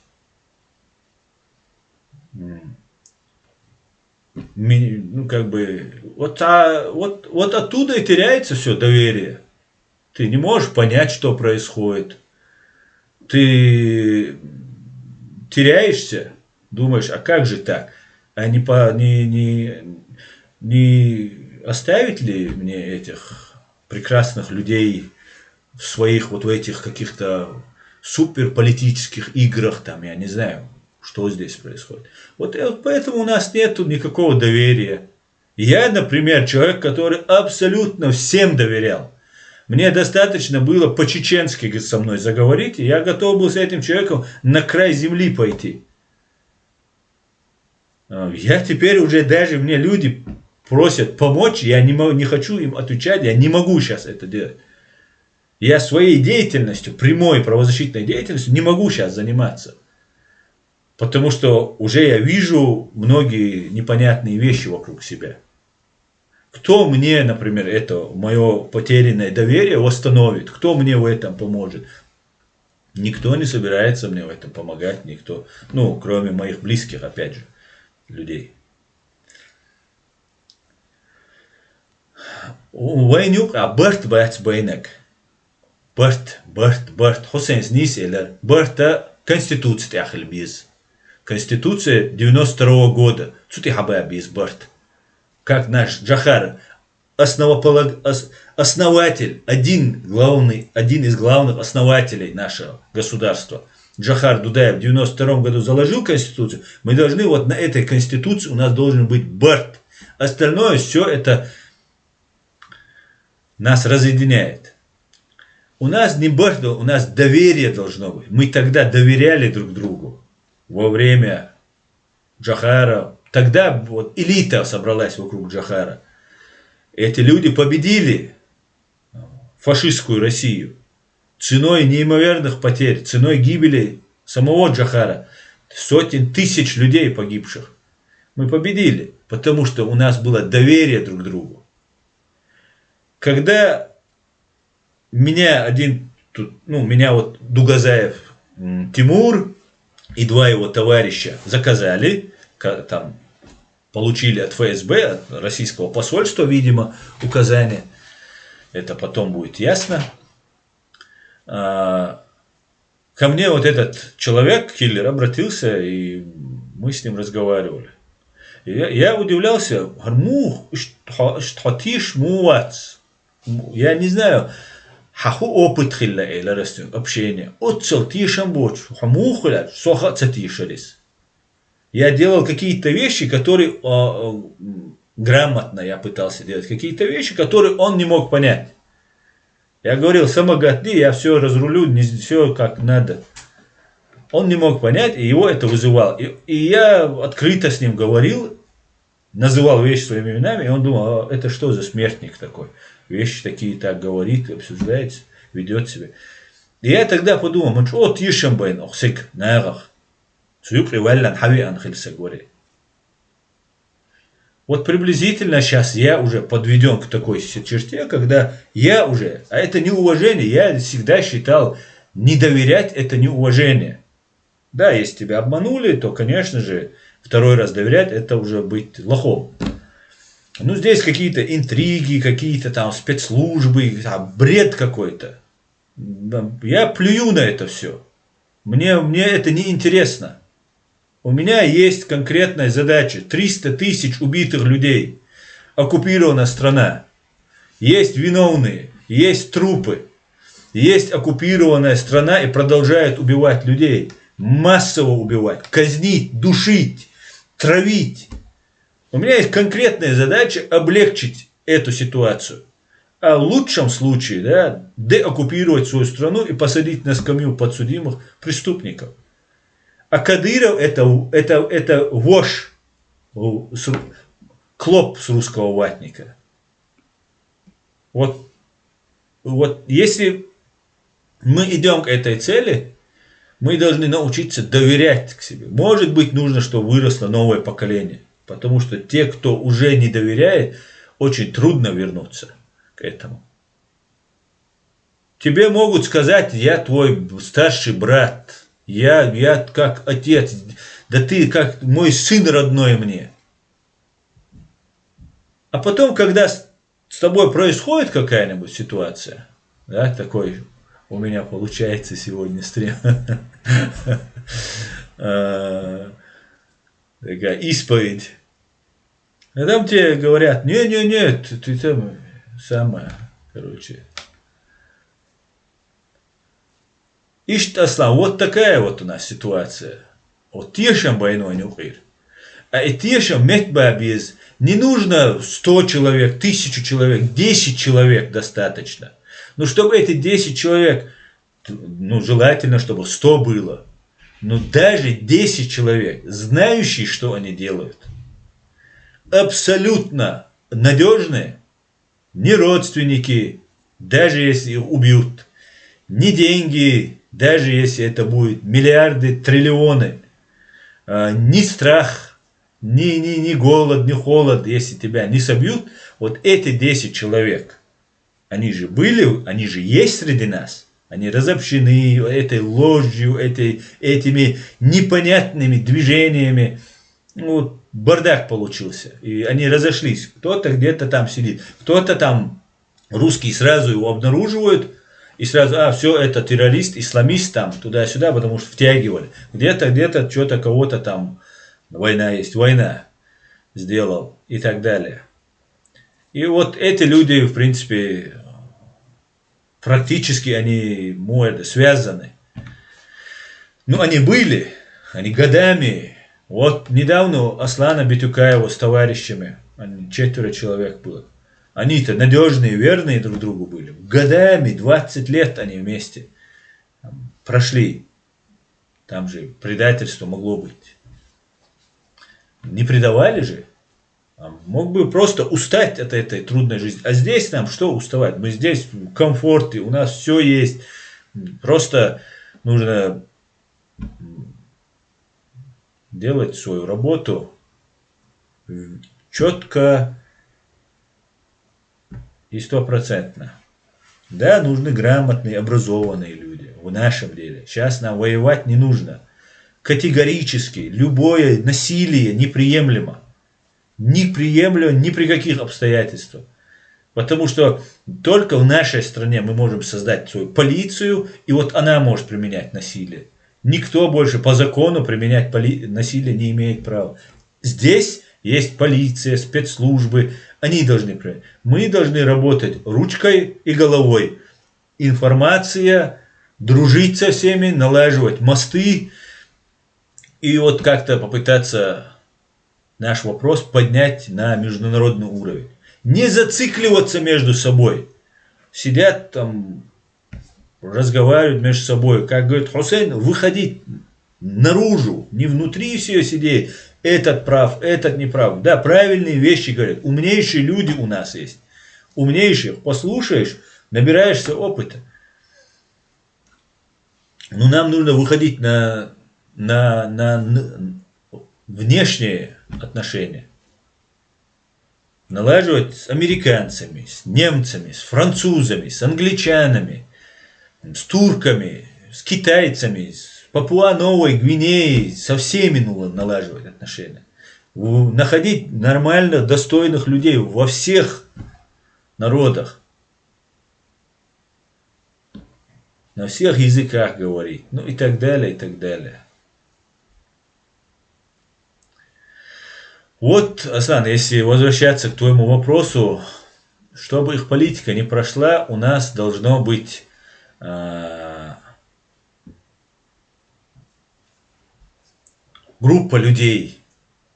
Ну, как бы, вот оттуда и теряется все доверие. Ты не можешь понять, что происходит. Ты теряешься, думаешь, а как же так? А не оставить ли мне этих прекрасных людей в своих вот в этих каких-то суперполитических играх, там, я не знаю, что здесь происходит. Вот поэтому у нас нет никакого доверия. Я, например, человек, который абсолютно всем доверял. Мне достаточно было по-чеченски со мной заговорить, и я готов был с этим человеком на край земли пойти. Я теперь уже даже, мне люди просят помочь, я не хочу им отвечать, я не могу сейчас это делать. Я своей деятельностью, прямой правозащитной деятельностью не могу сейчас заниматься. Потому что уже я вижу многие непонятные вещи вокруг себя. Кто мне, например, это мое потерянное доверие восстановит? Кто мне в этом поможет? Никто не собирается мне в этом помогать, никто. Ну, кроме моих близких, опять же, людей. Вайнюк, а Берт Байнек. Берт, Хусейн Ниселер. Берта Конституция Ахельбиз. Конституция 92 года. Цути хабая без Берт. Как наш Джахар, основатель, один из главных основателей нашего государства, Джахар Дудаев в 92 году заложил Конституцию, мы должны вот на этой Конституции у нас должен быть Берт. Остальное все это нас разъединяет. У нас не Берт, у нас доверие должно быть. Мы тогда доверяли друг другу во время Джахара. Тогда вот элита собралась вокруг Джахара. Эти люди победили фашистскую Россию ценой неимоверных потерь, ценой гибели самого Джахара, сотен тысяч людей погибших. Мы победили, потому что у нас было доверие друг к другу. Когда меня меня вот Дугазаев Тимур и два его товарища заказали, там получили от ФСБ, от российского посольства, видимо, указания. Это потом будет ясно. Ко мне вот этот человек, киллер, обратился, и мы с ним разговаривали. И я удивлялся. Я не знаю, Хаху опыт хилла эйла растет общение. Отцел тишам боч, хамухля, соха цатишарис. Я делал какие-то вещи, которые грамотно я пытался делать. Какие-то вещи, которые он не мог понять. Я говорил, самогатли, я все разрулю, не все как надо. Он не мог понять, и его это вызывало. И я открыто с ним говорил, называл вещи своими именами, и он думал, это что за смертник такой? Вещи такие так говорит, обсуждается, ведет себя. И я тогда подумал, вот Ишамбайн, охсик, нарах. Вот приблизительно сейчас я уже подведен к такой черте, когда я уже, а это неуважение, я всегда считал, не доверять это неуважение. Да, если тебя обманули, то, конечно же, второй раз доверять, это уже быть лохом. Ну, здесь какие-то интриги, какие-то там спецслужбы, бред какой-то. Я плюю на это все. Мне это не интересно. У меня есть конкретная задача. 300 тысяч убитых людей. Оккупирована страна. Есть виновные. Есть трупы. Есть оккупированная страна и продолжает убивать людей. Массово убивать. Казнить, душить, травить. У меня есть конкретная задача облегчить эту ситуацию. А в лучшем случае, да, деоккупировать свою страну и посадить на скамью подсудимых преступников. А Кадыров это вошь, клоп с русского ватника. Вот если мы идем к этой цели, мы должны научиться доверять к себе. Может быть, нужно, чтобы выросло новое поколение. Потому что те, кто уже не доверяет, очень трудно вернуться к этому. Тебе могут сказать, я твой старший брат. Я как отец, да ты как мой сын родной мне. А потом, когда с тобой происходит какая-нибудь ситуация, да, такой у меня получается сегодня стрим, такая исповедь. А там тебе говорят, нет, ты там самое, короче. Ишт Аслан, вот такая вот у нас ситуация. Вот тешам бойной нюхир. А и тешам метба без. Не нужно 100 человек, 1000 человек, 10 человек достаточно. Но чтобы эти 10 человек, ну желательно, чтобы 100 было. Но даже 10 человек, знающие, что они делают. Абсолютно надежные. Не родственники, даже если их убьют. Не деньги, даже если это будет миллиарды, триллионы, ни страх, ни голод, ни холод, если тебя не собьют, вот эти 10 человек, они же были, они же есть среди нас, они разобщены этой ложью, этими непонятными движениями, ну, бардак получился, и они разошлись, кто-то где-то там сидит, кто-то там, русские сразу его обнаруживают, и сразу, все, это террорист, исламист там, туда-сюда, потому что втягивали. Где-то, что-то, кого-то там, война есть, война сделал и так далее. И вот эти люди, в принципе, практически они связаны. Ну, они были, они годами. Вот недавно Аслана Битюкаева с товарищами, 4 человек было. Они-то надежные, верные друг другу были. Годами, 20 лет они вместе прошли. Там же предательство могло быть. Не предавали же. Мог бы просто устать от этой трудной жизни. А здесь нам что уставать? Мы здесь в комфорте, у нас все есть. Просто нужно делать свою работу четко и 100%. Да, нужны грамотные, образованные люди в нашем деле. Сейчас нам воевать не нужно. Категорически любое насилие неприемлемо. Неприемлемо ни при каких обстоятельствах. Потому что только в нашей стране мы можем создать свою полицию, и вот она может применять насилие. Никто больше по закону применять насилие не имеет права. Здесь есть полиция, спецслужбы, они должны применять. Мы должны работать ручкой и головой. информация, дружить со всеми, налаживать мосты и вот как-то попытаться наш вопрос поднять на международный уровень. Не зацикливаться между собой. Сидят там, разговаривают между собой. Как говорит Хусейн, выходить наружу, не внутри все сидеть. Этот прав, этот не прав. Да, правильные вещи говорят. Умнейшие люди у нас есть. Умнейших послушаешь, набираешься опыта. Но нам нужно выходить на внешние отношения. Налаживать с американцами, с немцами, с французами, с англичанами, с турками, с китайцами, с Папуа-Новой Гвинеей, со всеми нужно налаживать отношения. Находить нормально достойных людей во всех народах. На всех языках говорить. Ну и так далее, и так далее. Вот, Асан, если возвращаться к твоему вопросу, чтобы их политика не прошла, у нас должно быть группа людей,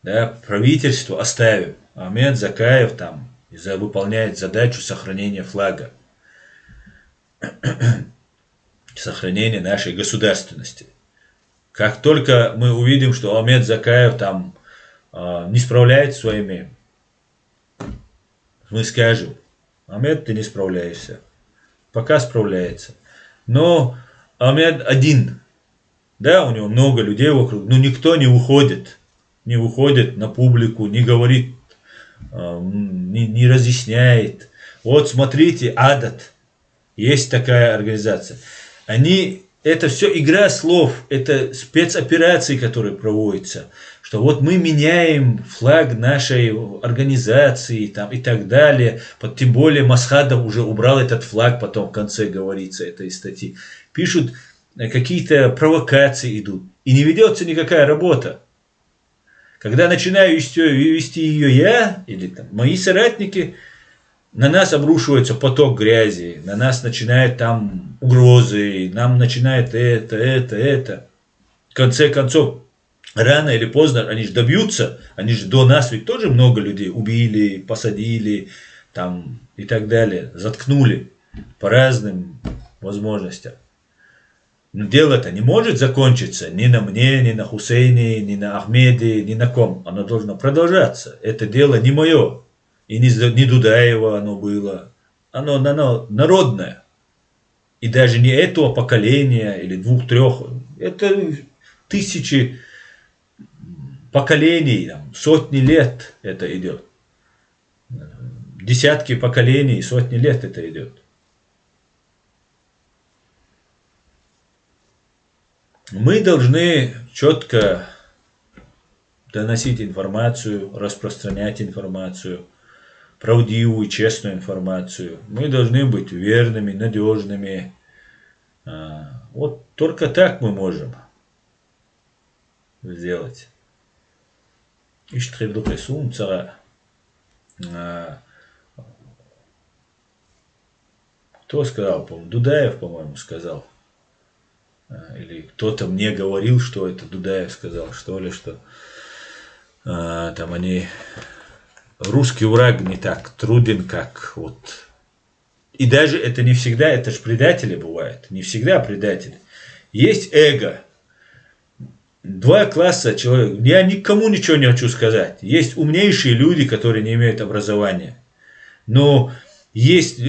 да, правительство оставим. Ахмед Закаев там выполняет задачу сохранения флага, сохранения нашей государственности. Как только мы увидим, что Ахмед Закаев там не справляется своими, мы скажем: Ахмед, ты не справляешься. Пока справляется. Но Ахмед один. Да, у него много людей вокруг, но никто не выходит. Не выходит на публику, не говорит, не разъясняет. Вот смотрите, Адат. Есть такая организация. Это все игра слов, это спецоперации, которые проводятся. Что вот мы меняем флаг нашей организации там, и так далее. Тем более Масхадов уже убрал этот флаг, потом в конце говорится этой статьи. Пишут, какие-то провокации идут. И не ведется никакая работа. Когда начинаю вести ее я, или там, мои соратники, на нас обрушивается поток грязи, на нас начинают там угрозы, нам начинает это. В конце концов, рано или поздно они же добьются, они же до нас ведь тоже много людей убили, посадили там, и так далее, заткнули по разным возможностям. Но дело-то не может закончиться ни на мне, ни на Хусейне, ни на Ахмеде, ни на ком. Оно должно продолжаться. Это дело не мое. И не Дудаева оно было. Оно народное. И даже не этого поколения или 2-3. Это тысячи поколений, сотни лет это идет. Десятки поколений, сотни лет это идет. Мы должны четко доносить информацию, распространять информацию, правдивую, честную информацию. Мы должны быть верными, надежными. Вот только так мы можем сделать. Кто сказал, по-моему, Дудаев, по-моему, сказал. Или кто-то мне говорил, что это Дудаев сказал, что ли, что там они... Русский враг не так труден, как вот... И даже это не всегда, это же предатели бывают. Не всегда предатели. Есть эго. Два класса человек. Я никому ничего не хочу сказать. Есть умнейшие люди, которые не имеют образования. Но есть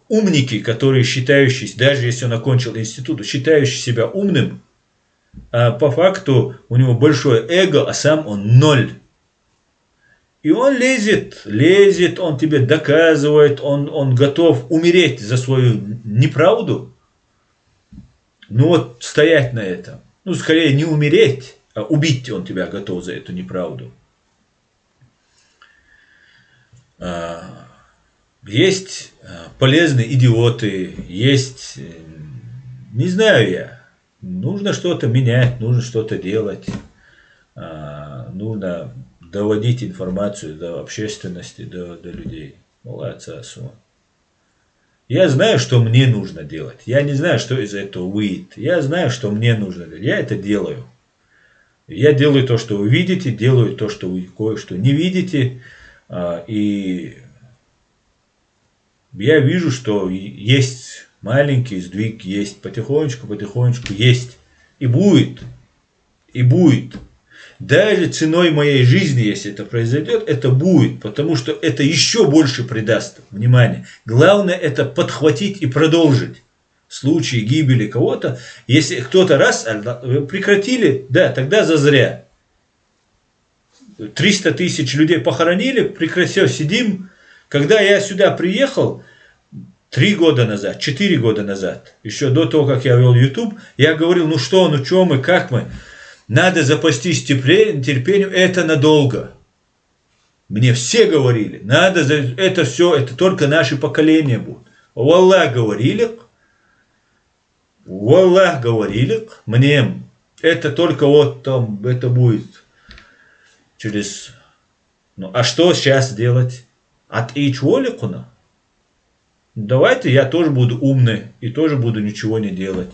умники, которые считающиеся, даже если он окончил институт, считающий себя умным, а по факту у него большое эго, а сам он ноль. И он лезет, он тебе доказывает, он готов умереть за свою неправду. Ну вот стоять на этом. Ну скорее не умереть, а убить он тебя готов за эту неправду. Есть полезные идиоты, есть, не знаю я, нужно что-то менять, нужно что-то делать, нужно доводить информацию до общественности, до людей. Молодца, Асума. Я знаю, что мне нужно делать. Я не знаю, что из этого выйдет. Я знаю, что мне нужно делать. Я это делаю. Я делаю то, что вы видите, делаю то, что вы кое-что не видите. И я вижу, что есть маленький сдвиг, есть потихонечку, потихонечку есть. И будет. И будет. Даже ценой моей жизни, если это произойдет, это будет, потому что это еще больше придаст внимания. Главное это подхватить и продолжить. В случае гибели кого-то, если кто-то раз прекратили, да, тогда зазря. 300 тысяч людей похоронили, прекратил, сидим. Когда я сюда приехал, 3 года назад, 4 года назад, еще до того, как я вел YouTube, я говорил, ну что, ну что мы, как мы. Надо запастись терпением, это надолго. Мне все говорили, надо, это все, это только наши поколения будут. Валлах говорили, мне, это только вот там, это будет через... Ну, а что сейчас делать? От ичволикуна? Давайте я тоже буду умный и тоже буду ничего не делать.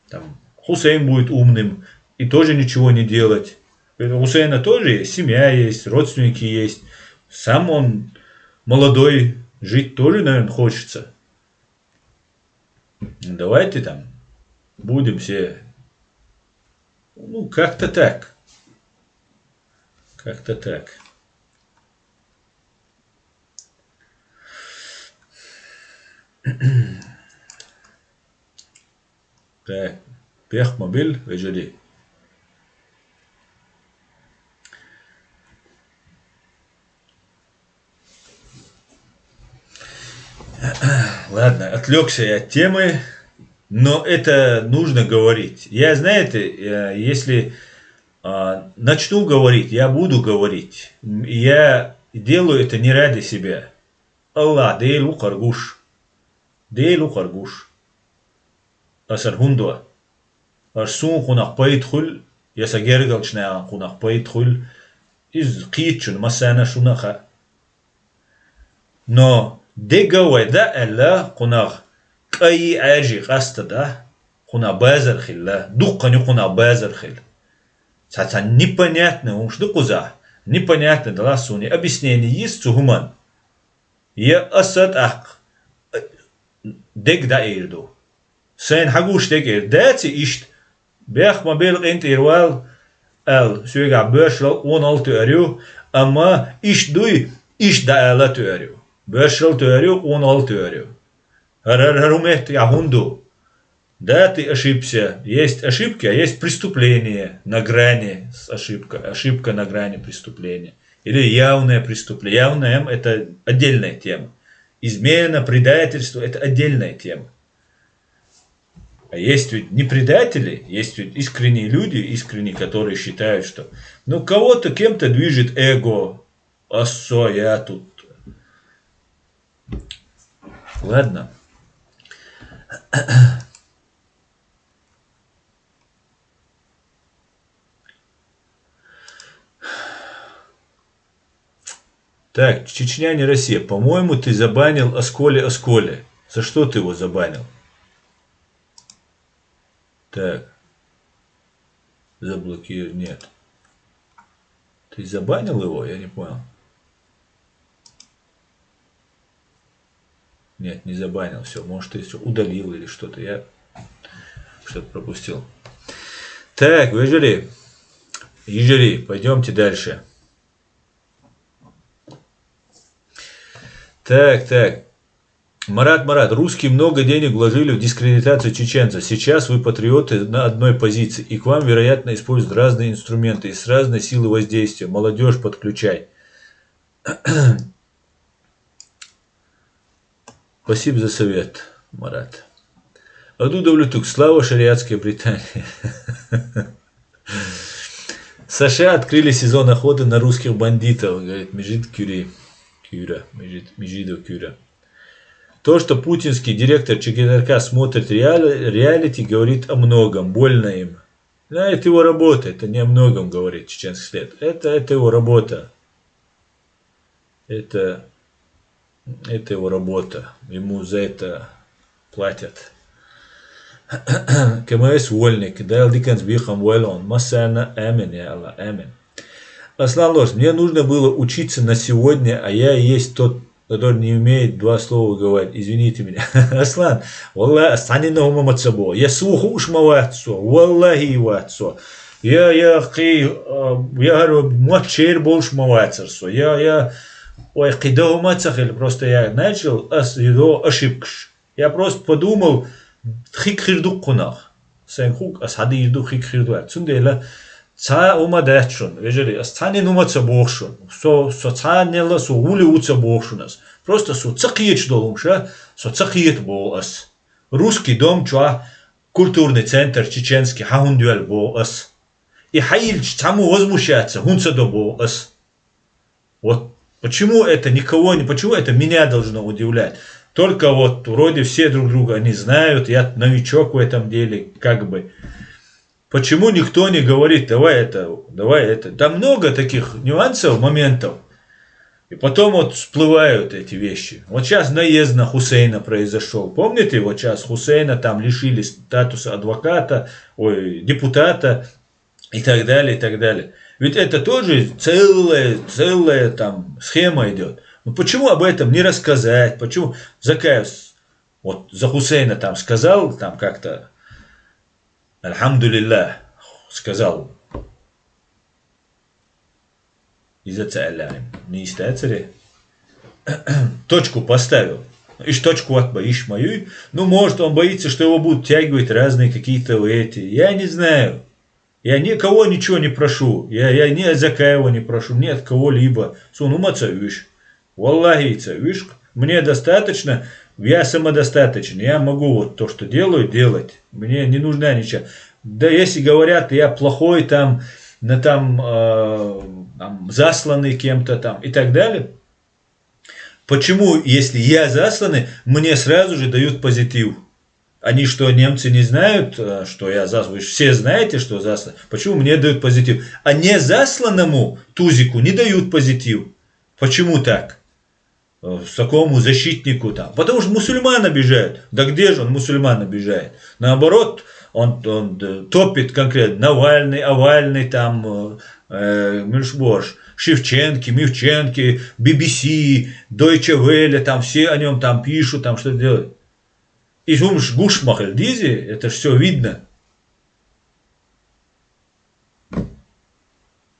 Там, Хусейн будет умным и тоже ничего не делать. У Хусейна тоже есть, семья есть, родственники есть. Сам он молодой, жить тоже, наверное, хочется. Давайте там будем все, ну, как-то так. Как-то так. Так, Пехмобиль, вежери. Ладно, отвлекся я от темы, но это нужно говорить. Я, знаете, если начну говорить, я буду говорить. Я делаю это не ради себя. Аллах, дейлу каргуш. Дейлу каргуш. Асархундуа. Арсун кунак пайдхул. Ясагергал чна кунак пайдхул. Из китчун масана шунаха. Но дегаведа Аллах кунак кай ажи кастада. Куна базар хилла. Дуккани куна базар хилла. Саца непонятно, он что куза. Непонятно, да суни. Объяснение есть сухуман. Я асад ах. Дег да ирду. Сайн хагуш дег ир. Дати ишт. Бях мобил инт ирвал. Ал. Суега бörsel 16 euro. Ama iş duy. İş da ala euro. Börsel euro 16 euro. Harumет я хунду. Да, ты ошибся. Есть ошибки, а есть преступление на грани с ошибкой. Ошибка на грани преступления. Или явное преступление. Явное это отдельная тема. Измена, предательство это отдельная тема. А есть ведь не предатели, есть ведь искренние люди, искренние, которые считают, что ну кого-то, кем-то движет эго. Ассо, я тут. Ладно. Так, Чечня не Россия. По-моему, ты забанил Осколе. За что ты его забанил? Так. Заблокировал. Нет. Ты забанил его? Я не понял. Нет, не забанил. Все. Может, ты удалил или что-то. Я что-то пропустил. Так, выжили. Ежели. Пойдемте дальше. Так. Марат, русские много денег вложили в дискредитацию чеченцев. Сейчас вы патриоты на одной позиции. И к вам, вероятно, используют разные инструменты и с разной силы воздействия. Молодежь подключай. Спасибо за совет, Марат. Адудавлютук, слава шариатской Британии. США открыли сезон охоты на русских бандитов, говорит Межид Кюра. То, что путинский директор ЧГТРК смотрит реалити, говорит о многом, больно им. Да, это его работа, это не о многом говорит чеченский след. Это его работа. Это Это его работа. Ему за это платят. КМС вольник. Дайл Диккенс бихам вайлон. Массана амин, я Аллах, амин. Аслан Лош, мне нужно было учиться на сегодня, а я есть тот, который не умеет два слова говорить. Извините меня. Аслан, валлах, астани на ума мацабо. Я слуху уж маватсо. Валлахи ватсо. Я говорю, мачер больше маватсо. Ой, кидал мацахель. Просто я начал его ошибкш. Я просто подумал, хик хирдук кунах. Сенхук, асади ирду хик хирдуак. Цундела. ца омадачун, вежели, астани нумаца бохшун, со цанела, со ули уца бохшунас. Просто со цакиет долумша, со цакиет бо ас. Русский дом, чуа, культурный центр чеченский, хаундюэль бо ас. И хаильч цаму возмущается, хунца до бо ас. Вот почему это никого не, почему это меня должно удивлять? Только вот вроде все друг друга не знают, я новичок в этом деле, как бы. Почему никто не говорит, давай это. Там много таких нюансов, моментов. И потом вот всплывают эти вещи. Вот сейчас наезд на Хусейна произошел. Помните, вот сейчас Хусейна там лишили статуса адвоката, депутата и так далее, и так далее. Ведь это тоже целая там схема идет. Ну почему об этом не рассказать? Почему Закаев вот за Хусейна там сказал, там как-то Альхамдулиллах, сказал. Не истацари. Точку поставил. Ишь точку от боишь мою. Ну, может, он боится, что его будут тягивать разные какие-то эти. Я не знаю. Я никого ничего не прошу. Я ни от Закаева не прошу, ни от кого-либо. Сунума цавиш. Валлахи цавиш. Мне достаточно. Я самодостаточен, я могу вот то, что делаю, делать. Мне не нужна ничего. Да если говорят, я плохой там засланный кем-то там и так далее. Почему, если я засланный, мне сразу же дают позитив? Они что, немцы не знают, что я заслан? Вы все знаете, что заслан. Почему мне дают позитив? А не засланному тузику не дают позитив. Почему так? С такому защитнику там. Потому что мусульман обижают. Да где же он мусульман обижает? Наоборот, он топит конкретно Навальный, Овальный, там, Мишборш, Шевченки, Мивченки, BBC, Deutsche Welle, там все о нем там пишут, там что делают. И думаешь, Гушмахель, Дизи, это же все видно.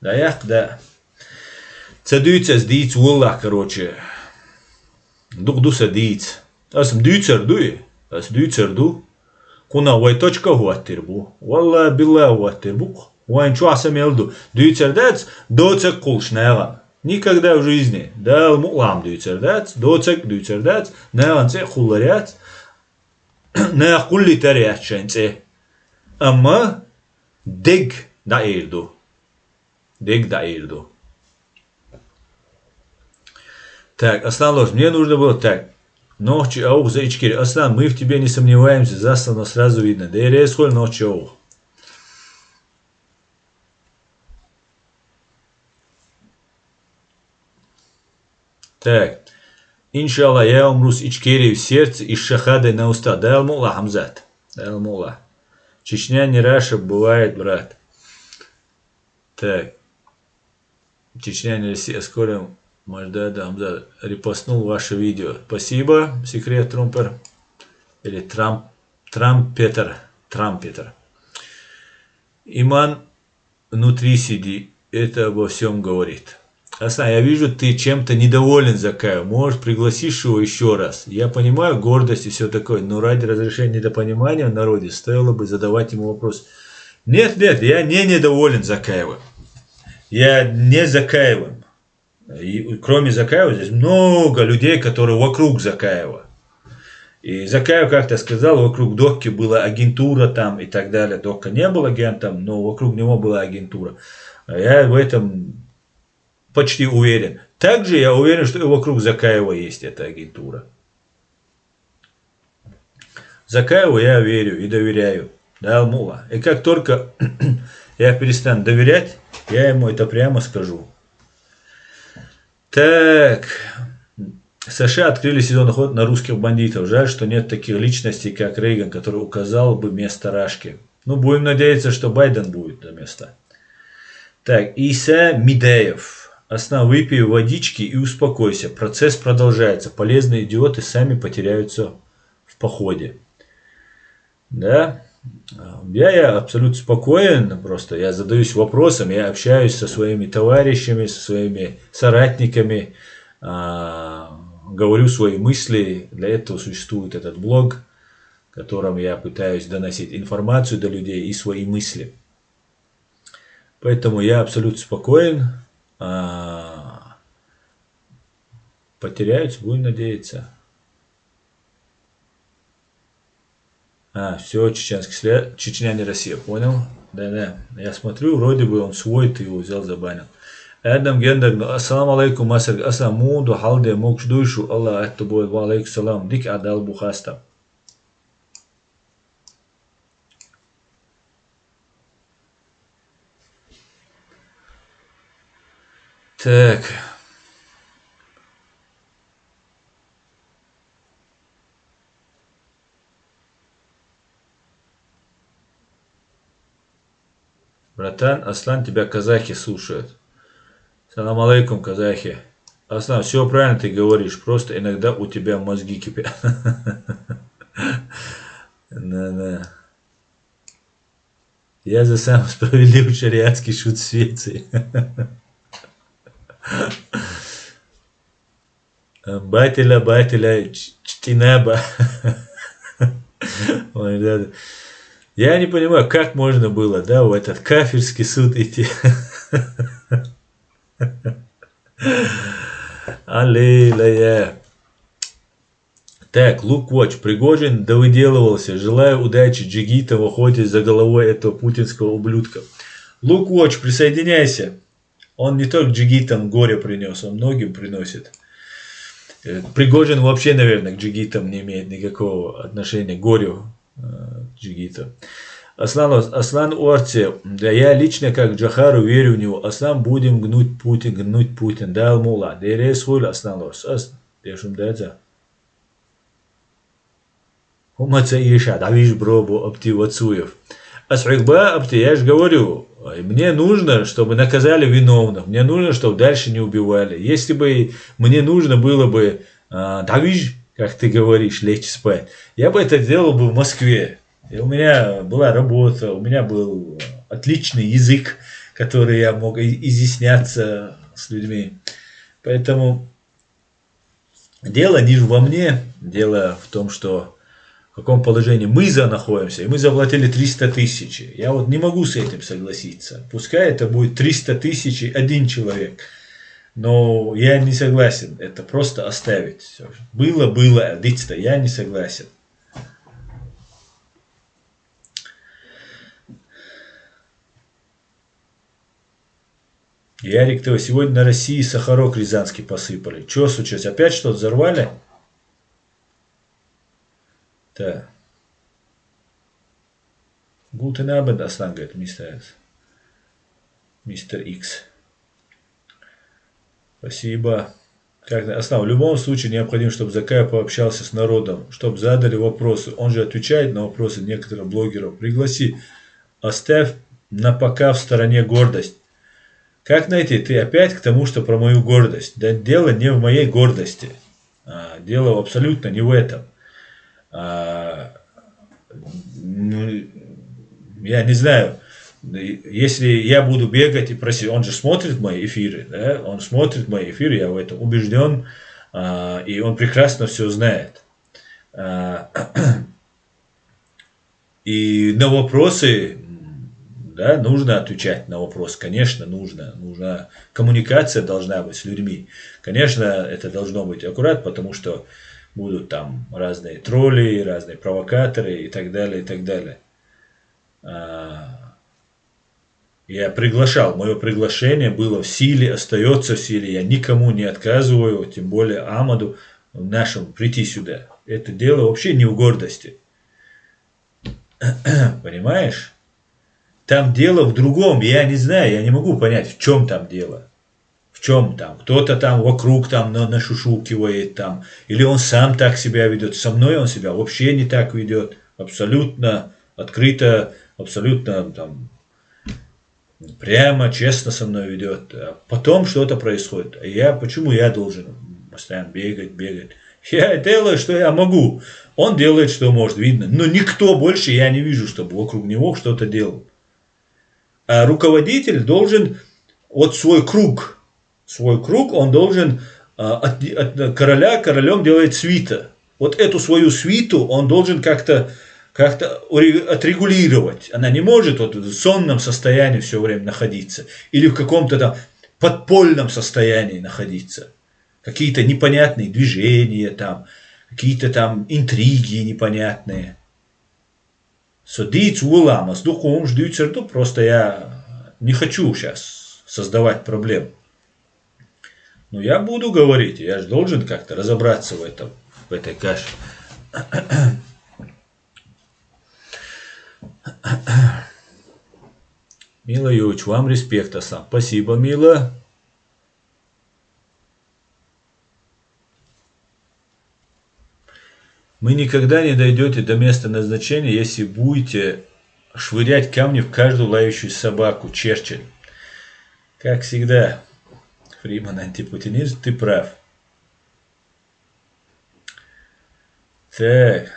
Да. Цадуйца сдиц уллах, короче. Дугду садиц. Асм дюйцерду. Куна вай точка хуаттирбу. Валла билла хуаттирбу. Вайн чуаса мелду. Дюйцердац доцек кулшнайган. Никогда в жизни. Дал мулам дюйцердац. Доцек дюйцердац. Найган це хуларяц. Не хулли таряц ченце. Amma дег даирду. Дег даирду. Так, Аслан Лош, мне нужно было так. Ночи аух за ичкири. Аслан, мы в тебе не сомневаемся, заслано сразу видно. Да и рейсхоль ночи аух. Так. Иншаллах, я умру с ичкири в сердце и с шахадой на уста. Дай алмулла, Хамзат. Дай алмулла. Чечня не Раша, бывает, брат. Так. Чечня не Россия, скоро... Маждада Хамзат репостнул ваше видео. Спасибо, секрет Трумпер. Или Трампетер. Иман внутри сиди. Это обо всем говорит. Асан, я вижу, ты чем-то недоволен, Закаев. Может, пригласишь его еще раз. Я понимаю гордость и все такое, но ради разрешения недопонимания в народе стоило бы задавать ему вопрос. Нет, я не недоволен Закаевым. Я не Закаевым. И кроме Закаева здесь много людей, которые вокруг Закаева. И Закаев как-то сказал, вокруг Докки была агентура там и так далее. Докка не был агентом, но вокруг него была агентура. Я в этом почти уверен. Также я уверен, что и вокруг Закаева есть эта агентура. Закаеву я верю и доверяю. Да, Алмула. И как только я перестану доверять, я ему это прямо скажу. Так, США открыли сезон охоты на русских бандитов. Жаль, что нет таких личностей, как Рейган, который указал бы место Рашки. Ну, будем надеяться, что Байден будет на место. Так, Иса Мидеев. Основа, выпей водички и успокойся. Процесс продолжается. Полезные идиоты сами потеряются в походе. Да? Я абсолютно спокоен, просто я задаюсь вопросом, я общаюсь со своими товарищами, со своими соратниками, говорю свои мысли. Для этого существует этот блог, в котором я пытаюсь доносить информацию до людей и свои мысли. Поэтому я абсолютно спокоен. Потеряются, будем надеяться. Все, чеченский след. Чечня не Россия, понял? Да. Я смотрю, вроде бы он свой, ты его взял, забанил. Эдам Гендаг, ассаламу алейкум, масак, ассаму, духалде, мокш дуйшу, Аллах, это будет, ва алейкум салам, дик адал бухаста. Так. Братан, Аслан, тебя казахи слушают. Салам алейкум, казахи. Аслан, все правильно ты говоришь, просто иногда у тебя мозги кипят. Да. Я за самый справедливый шариатский суд в Швеции. Батиля, чтинаба. Я не понимаю, как можно было, да, в этот кафирский суд идти. Аллилуйя. Так, Луквотч, Пригожин довыделывался. Желаю удачи джигитам в охоте за головой этого путинского ублюдка. Луквотч, присоединяйся. Он не только джигитам горе принес, он многим приносит. Пригожин вообще, наверное, к джигитам не имеет никакого отношения к горю джигитам. Аслан Уарце, да я лично как Джахару верю в него. Аслан будем гнуть Путин. Да, Алмула. Дерес хуй Аслан Уарце. Дешум дадза. Умаца Иша, да виж бробу Апти Вацуев. Асрикба Апти, я же говорю, мне нужно, чтобы наказали виновных. Мне нужно, чтобы дальше не убивали. Если бы мне нужно было бы, да виж, как ты говоришь, лечь спать, я бы это делал бы в Москве. И у меня была работа, у меня был отличный язык, который я мог изъясняться с людьми. Поэтому дело не во мне, дело в том, что в каком положении мы находимся, и мы заплатили 300 тысяч. Я вот не могу с этим согласиться. Пускай это будет 300 тысяч один человек. Но я не согласен. Это просто оставить. Было, дитство. Я не согласен. Ярик, ты сегодня на России сахарок рязанский посыпали. Че случилось? Опять что-то взорвали? Да. Guten Abend, Аслан, говорит мистер Икс. Спасибо. Аслан, в любом случае необходимо, чтобы Закаев пообщался с народом, чтобы задали вопросы. Он же отвечает на вопросы некоторых блогеров. Пригласи. Оставь на пока в стороне гордость. Как найти? Ты опять к тому, что про мою гордость. Да дело не в моей гордости. Дело абсолютно не в этом. Я не знаю, если я буду бегать и просить, он же смотрит мои эфиры, да? Он смотрит мои эфиры, я в этом убежден, и он прекрасно все знает. И на вопросы, да, нужно отвечать на вопросы, конечно, нужна коммуникация должна быть с людьми. Конечно, это должно быть аккуратно, потому что будут там разные тролли, разные провокаторы и так далее, и так далее. Я приглашал, мое приглашение было в силе, остается в силе, я никому не отказываю, тем более Амаду нашему прийти сюда. Это дело вообще не в гордости. Понимаешь? Там дело в другом, я не знаю, я не могу понять, в чем там дело. В чем там? Кто-то там вокруг там нашушукивает там. Или он сам так себя ведет. Со мной он себя вообще не так ведет. Абсолютно открыто, абсолютно там прямо, честно со мной ведет. А потом что-то происходит. А почему я должен постоянно бегать? Я делаю, что я могу. Он делает, что может, видно. Но никто больше я не вижу, чтобы вокруг него что-то делал. А руководитель должен вот свой круг он должен от короля королем делает свита. Вот эту свою свиту он должен как-то отрегулировать. Она не может вот в сонном состоянии все время находиться. Или в каком-то там подпольном состоянии находиться. Какие-то непонятные движения там. Какие-то там интриги непонятные. Садиться улама, с духом ждут черту. Просто я не хочу сейчас создавать проблем. Но я буду говорить, я же должен как-то разобраться в этой каше. Мила Юрьевич, вам респект, Аслан. Спасибо, Мила. Вы никогда не дойдете до места назначения, если будете швырять камни в каждую лающую собаку. Черчилль. Как всегда, Фриман антипутинист, ты прав. Так.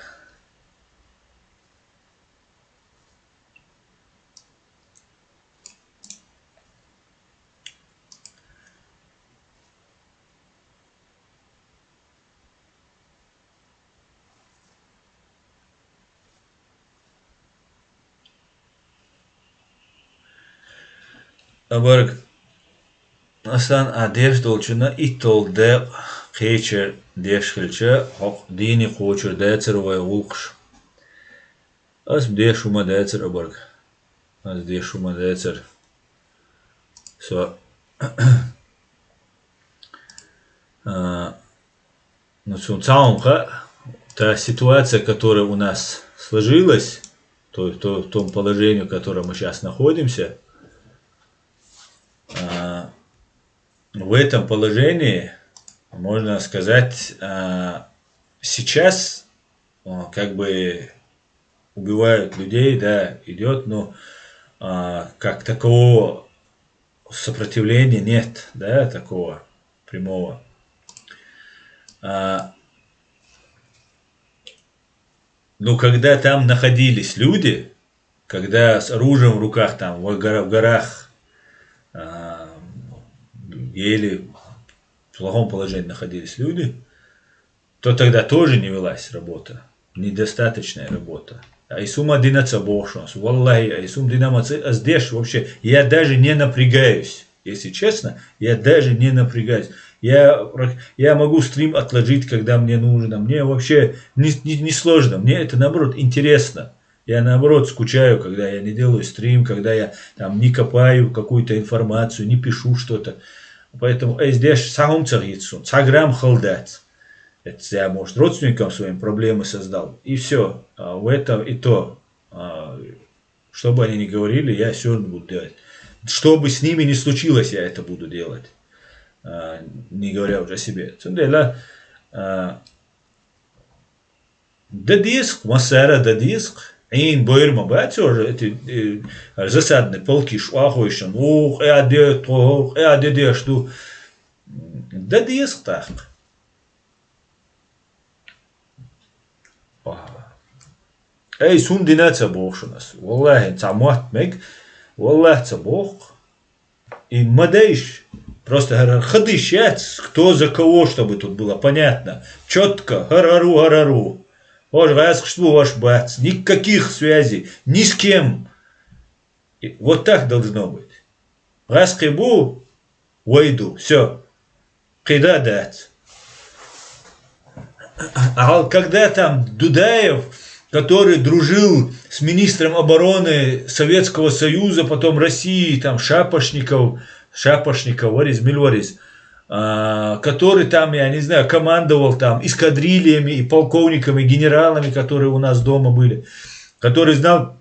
Абарг Асан адеш долчуна итолде хечер дешхилче хок дини хочер децер вай улкш. Ас дешума децер абарг. Ас дешума децер. Ну, в целом, та ситуация, которая у нас сложилась, в том положении, в котором мы сейчас находимся, в этом положении, можно сказать, сейчас как бы убивают людей, да, идет, но как такого сопротивления нет, да, такого прямого. Но когда там находились люди, когда с оружием в руках там в горах еле в плохом положении находились люди, то тогда тоже не велась работа, недостаточная работа. Айсум одинаться бошнос, валлахи, айсум динамацы, а здесь вообще я даже не напрягаюсь, если честно, я даже не напрягаюсь. Я могу стрим отложить, когда мне нужно. Мне вообще не сложно. Мне это, наоборот, интересно. Я, наоборот, скучаю, когда я не делаю стрим, когда я там не копаю какую-то информацию, не пишу что-то. Поэтому здесь сагум цагитсун, цаграм халдать. Это я, может, родственникам своим проблемы создал. И все. В этом и то. Что бы они ни говорили, я все равно буду делать. Что бы с ними ни случилось, я это буду делать. Не говоря уже о себе. Да диск, массара да диск, ин бойрма бачор, эти засадные полки швахойшен, ух, я что, да диск так. Эй, сум динаца бохшунас, валлахи, цамат мег, валлах цабох, и мадейш. Просто ходыщец, кто за кого, чтобы тут было понятно. Четко, гарару. Ваш бац, никаких связей, ни с кем. И вот так должно быть. Раскибу, войду, все. Кида дать. А когда там Дудаев, который дружил с министром обороны Советского Союза, потом России, там Шапошников, Варис Мильварис, который там, я не знаю, командовал там эскадрильями и полковниками, генералами, которые у нас дома были, который знал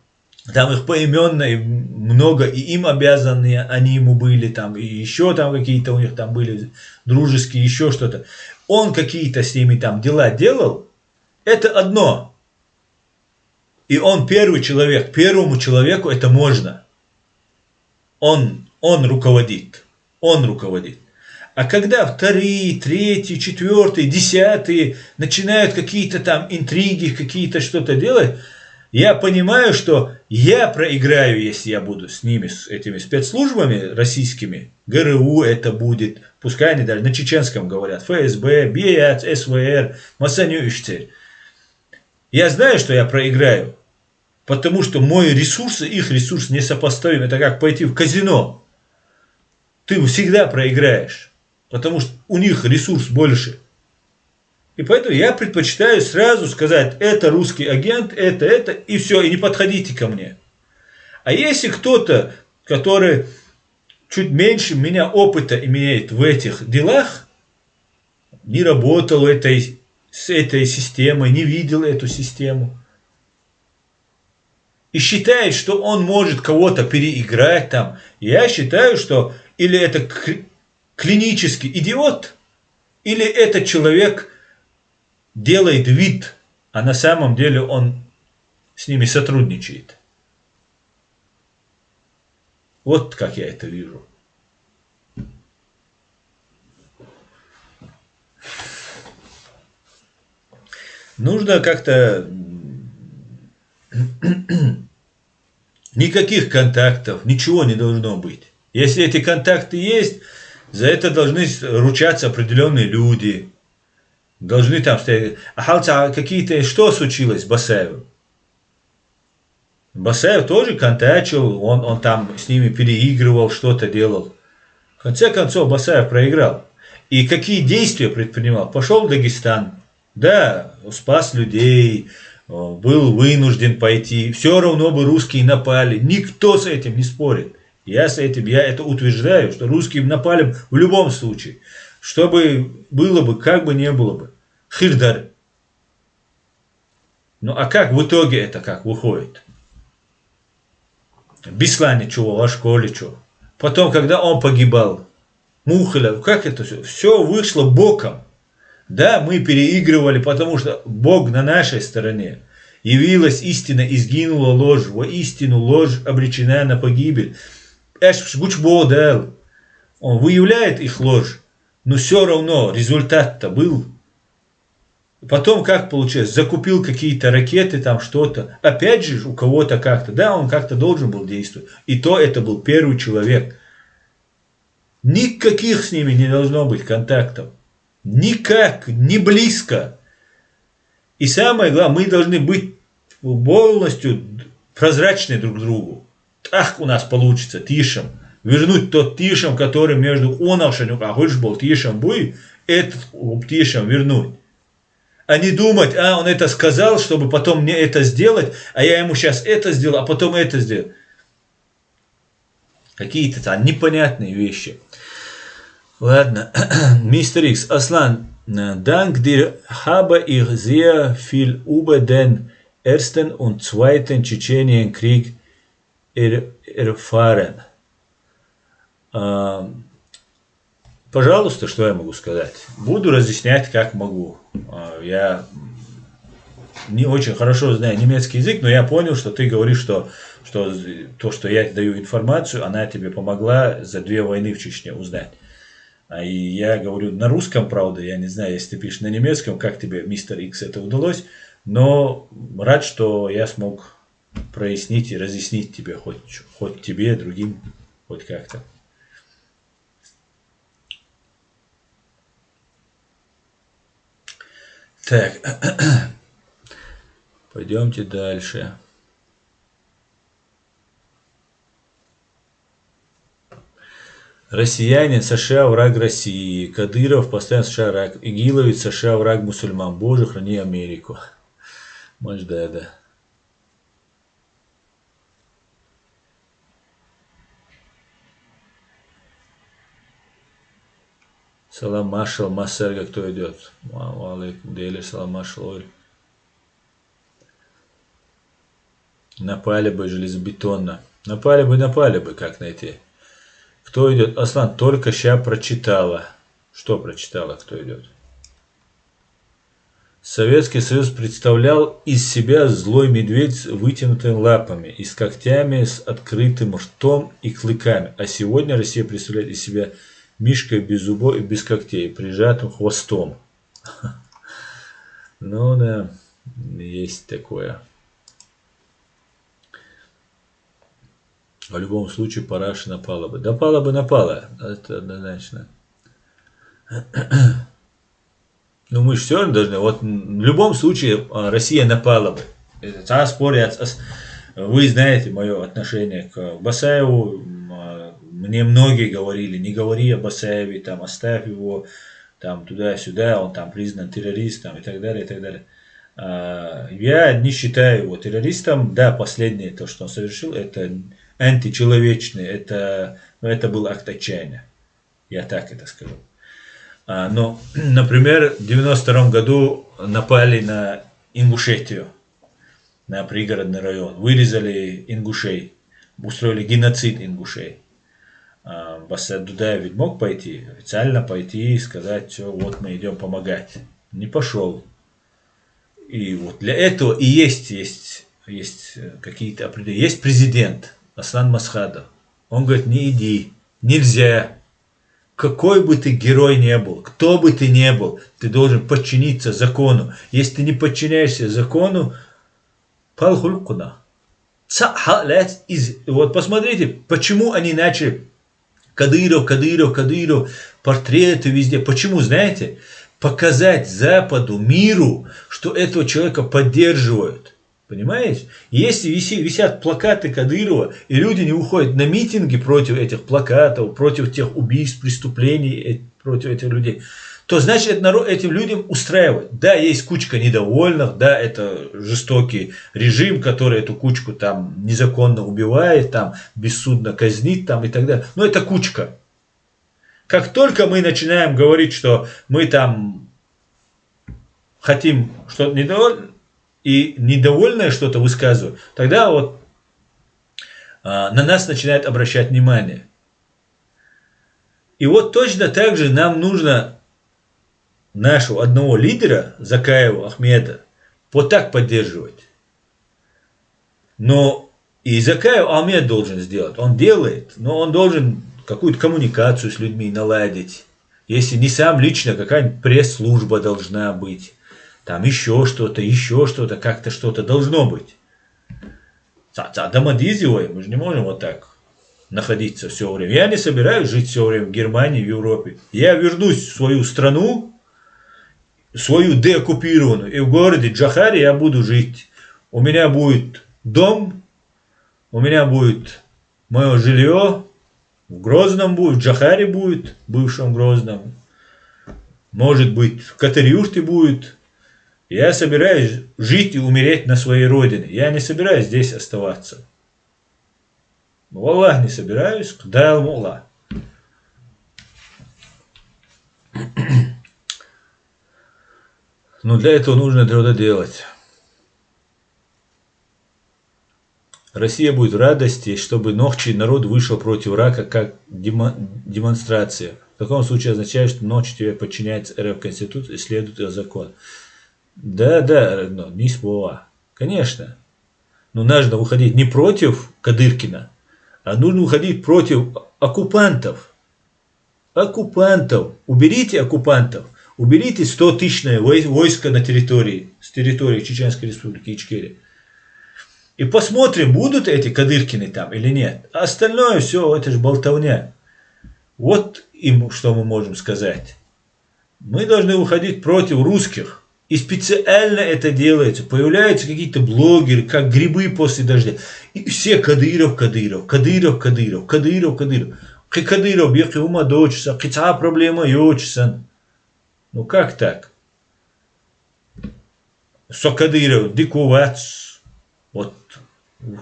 Там их поименно и много, и им обязаны, они ему были там, и еще там какие-то у них там были дружеские, еще что-то. Он какие-то с ними там дела делал, это одно. И он первый человек, первому человеку это можно. Он руководит, он руководит. А когда вторые, третьи, четвертые, десятые начинают какие-то там интриги, какие-то что-то делать, я понимаю, что я проиграю, если я буду с ними, с этими спецслужбами российскими. ГРУ это будет, пускай они даже на чеченском говорят, ФСБ, БИАЦ, СВР, Масанюишцель. Я знаю, что я проиграю, потому что мой ресурс и их ресурс несопоставим. Это как пойти в казино. Ты всегда проиграешь, потому что у них ресурс больше. И поэтому я предпочитаю сразу сказать, это русский агент, это, и все, и не подходите ко мне. А если кто-то, который чуть меньше меня опыта имеет в этих делах, не работал с этой системой, не видел эту систему, и считает, что он может кого-то переиграть там, я считаю, что или это клинический идиот, или этот человек делает вид, а на самом деле он с ними сотрудничает. Вот как я это вижу. Нужно как-то никаких контактов, ничего не должно быть. Если эти контакты есть, за это должны ручаться определенные люди. Должны там стоять. А какие-то, что случилось с Басаевым? Басаев тоже контачил, он там с ними переигрывал, что-то делал. В конце концов, Басаев проиграл. И какие действия предпринимал? Пошел в Дагестан. Да, спас людей, был вынужден пойти. Все равно бы русские напали. Никто с этим не спорит. Я это утверждаю, что русские напали в любом случае. Что бы было бы, как бы не было бы. Хирдар. Ну а как в итоге это как выходит? Беслане чего, о школе чего. Потом, когда он погибал, Мухалев, как это все? Все вышло боком. Да, мы переигрывали, потому что Бог на нашей стороне. Явилась истина и сгинула ложь. Воистину ложь обречена на погибель. Он выявляет их ложь, но все равно результат-то был. Потом как получилось? Закупил какие-то ракеты, там что-то. Опять же у кого-то как-то. Да, он как-то должен был действовать. И то это был первый человек. Никаких с ними не должно быть контактов. Никак, не близко. И самое главное, мы должны быть полностью прозрачны друг к другу. Так у нас получится, тишем. Вернуть тот тишем, который между онавшим, а хочешь был тишем буй, этот тишем вернуть. А не думать, он это сказал, чтобы потом мне это сделать, а я ему сейчас это сделал, а потом это сделал. Какие-то там непонятные вещи. Ладно, мистер Икс, Аслан, dank dir habe ich sehr viel über den Ersten und Zweiten Tschetschenienkrieg erfahren. Пожалуйста, что я могу сказать? Буду разъяснять, как могу. Я не очень хорошо знаю немецкий язык, но я понял, что ты говоришь, что то, что я даю информацию, она тебе помогла за 2 войны в Чечне узнать. И я говорю на русском, правда, я не знаю, если ты пишешь на немецком, как тебе, мистер Икс, это удалось, но рад, что я смог прояснить и разъяснить тебе, хоть тебе, другим, хоть как-то. Так, пойдемте дальше. Россияне, США враг России. Кадыров постоянно США враг. Игиловец, США враг мусульман. Боже, храни Америку. Может, да. Салам Машал, Массерга, кто идет? Алейкум, Дейли, Салам Машал, Оль. Напали бы железобетонно. Напали бы, как найти. Кто идет? Аслан только ща прочитала. Что прочитала, кто идет? Советский Союз представлял из себя злой медведь с вытянутыми лапами и с когтями, с открытым ртом и клыками. А сегодня Россия представляет из себя мишка без зубов и без когтей, прижатым хвостом. Ну да, есть такое. В любом случае Параша напала бы. Да напала. Это однозначно. Ну мы же все равно должны. Вот в любом случае Россия напала бы. Спорят. Вы знаете мое отношение к Басаеву. Мне многие говорили, не говори о Басаеве, там оставь его, там туда-сюда, он там признан террористом и так далее, и так далее. Я не считаю его террористом. Да, последнее то, что он совершил, это античеловечное, это был акт отчаяния. Я так это скажу. Но, например, в 92 году напали на Ингушетию, на пригородный район, вырезали ингушей, устроили геноцид ингушей. Басаев Дудаев ведь мог пойти, официально пойти и сказать, все, вот мы идем помогать. Не пошел. И вот для этого и есть какие-то определения. Есть президент Аслан Масхадов. Он говорит, не иди, нельзя. Какой бы ты герой не был, кто бы ты не был, ты должен подчиниться закону. Если ты не подчиняешься закону, палхулькуна. Вот посмотрите, почему они начали Кадыров, портреты везде. Почему, знаете? Показать Западу, миру, что этого человека поддерживают. Понимаете? Если висят плакаты Кадырова, и люди не уходят на митинги против этих плакатов, против тех убийств, преступлений, против этих людей, то значит этим людям устраивает. Да, есть кучка недовольных, да, это жестокий режим, который эту кучку там незаконно убивает, там бессудно казнит там, и так далее. Но это кучка. Как только мы начинаем говорить, что мы там хотим что-то недовольное что-то высказывать, тогда вот на нас начинают обращать внимание. И вот точно так же нам нужно нашего одного лидера, Закаева Ахмеда, вот так поддерживать. Но и Закаев Ахмед должен сделать. Он делает, но он должен какую-то коммуникацию с людьми наладить. Если не сам лично, какая-нибудь пресс-служба должна быть. Там еще что-то, как-то что-то должно быть. Мы же не можем вот так находиться все время. Я не собираюсь жить все время в Германии, в Европе. Я вернусь в свою страну, свою деоккупированную, и в городе Джахаре я буду жить. У меня будет дом, у меня будет мое жилье, в Грозном будет, в Джахаре будет, в бывшем Грозном. Может быть, в Катарюрте будет. Я собираюсь жить и умереть на своей родине. Я не собираюсь здесь оставаться. Аллах, не собираюсь. Дай Аллах. Но для этого нужно что-то делать. Россия будет в радости, чтобы ночью народ вышел против рака как демонстрация. В таком случае означает, что ночью тебе подчиняется РФ Конституции и следует ее закон. Да, но не слова. Конечно. Но нужно выходить не против Кадыркина, а нужно выходить против оккупантов. Уберите оккупантов. Уберите 100-тысячное войско с территории Чеченской Республики Ичкерия. И посмотрим, будут эти Кадыркины там или нет. А остальное все, это же болтовня. Вот им что мы можем сказать. Мы должны выходить против русских. И специально это делается. Появляются какие-то блогеры, как грибы после дождя. И все Кадыров. Кадыров, беги ума дочься, какая проблема йочсан. Ну как так? Со Кадыров, диковац. Вот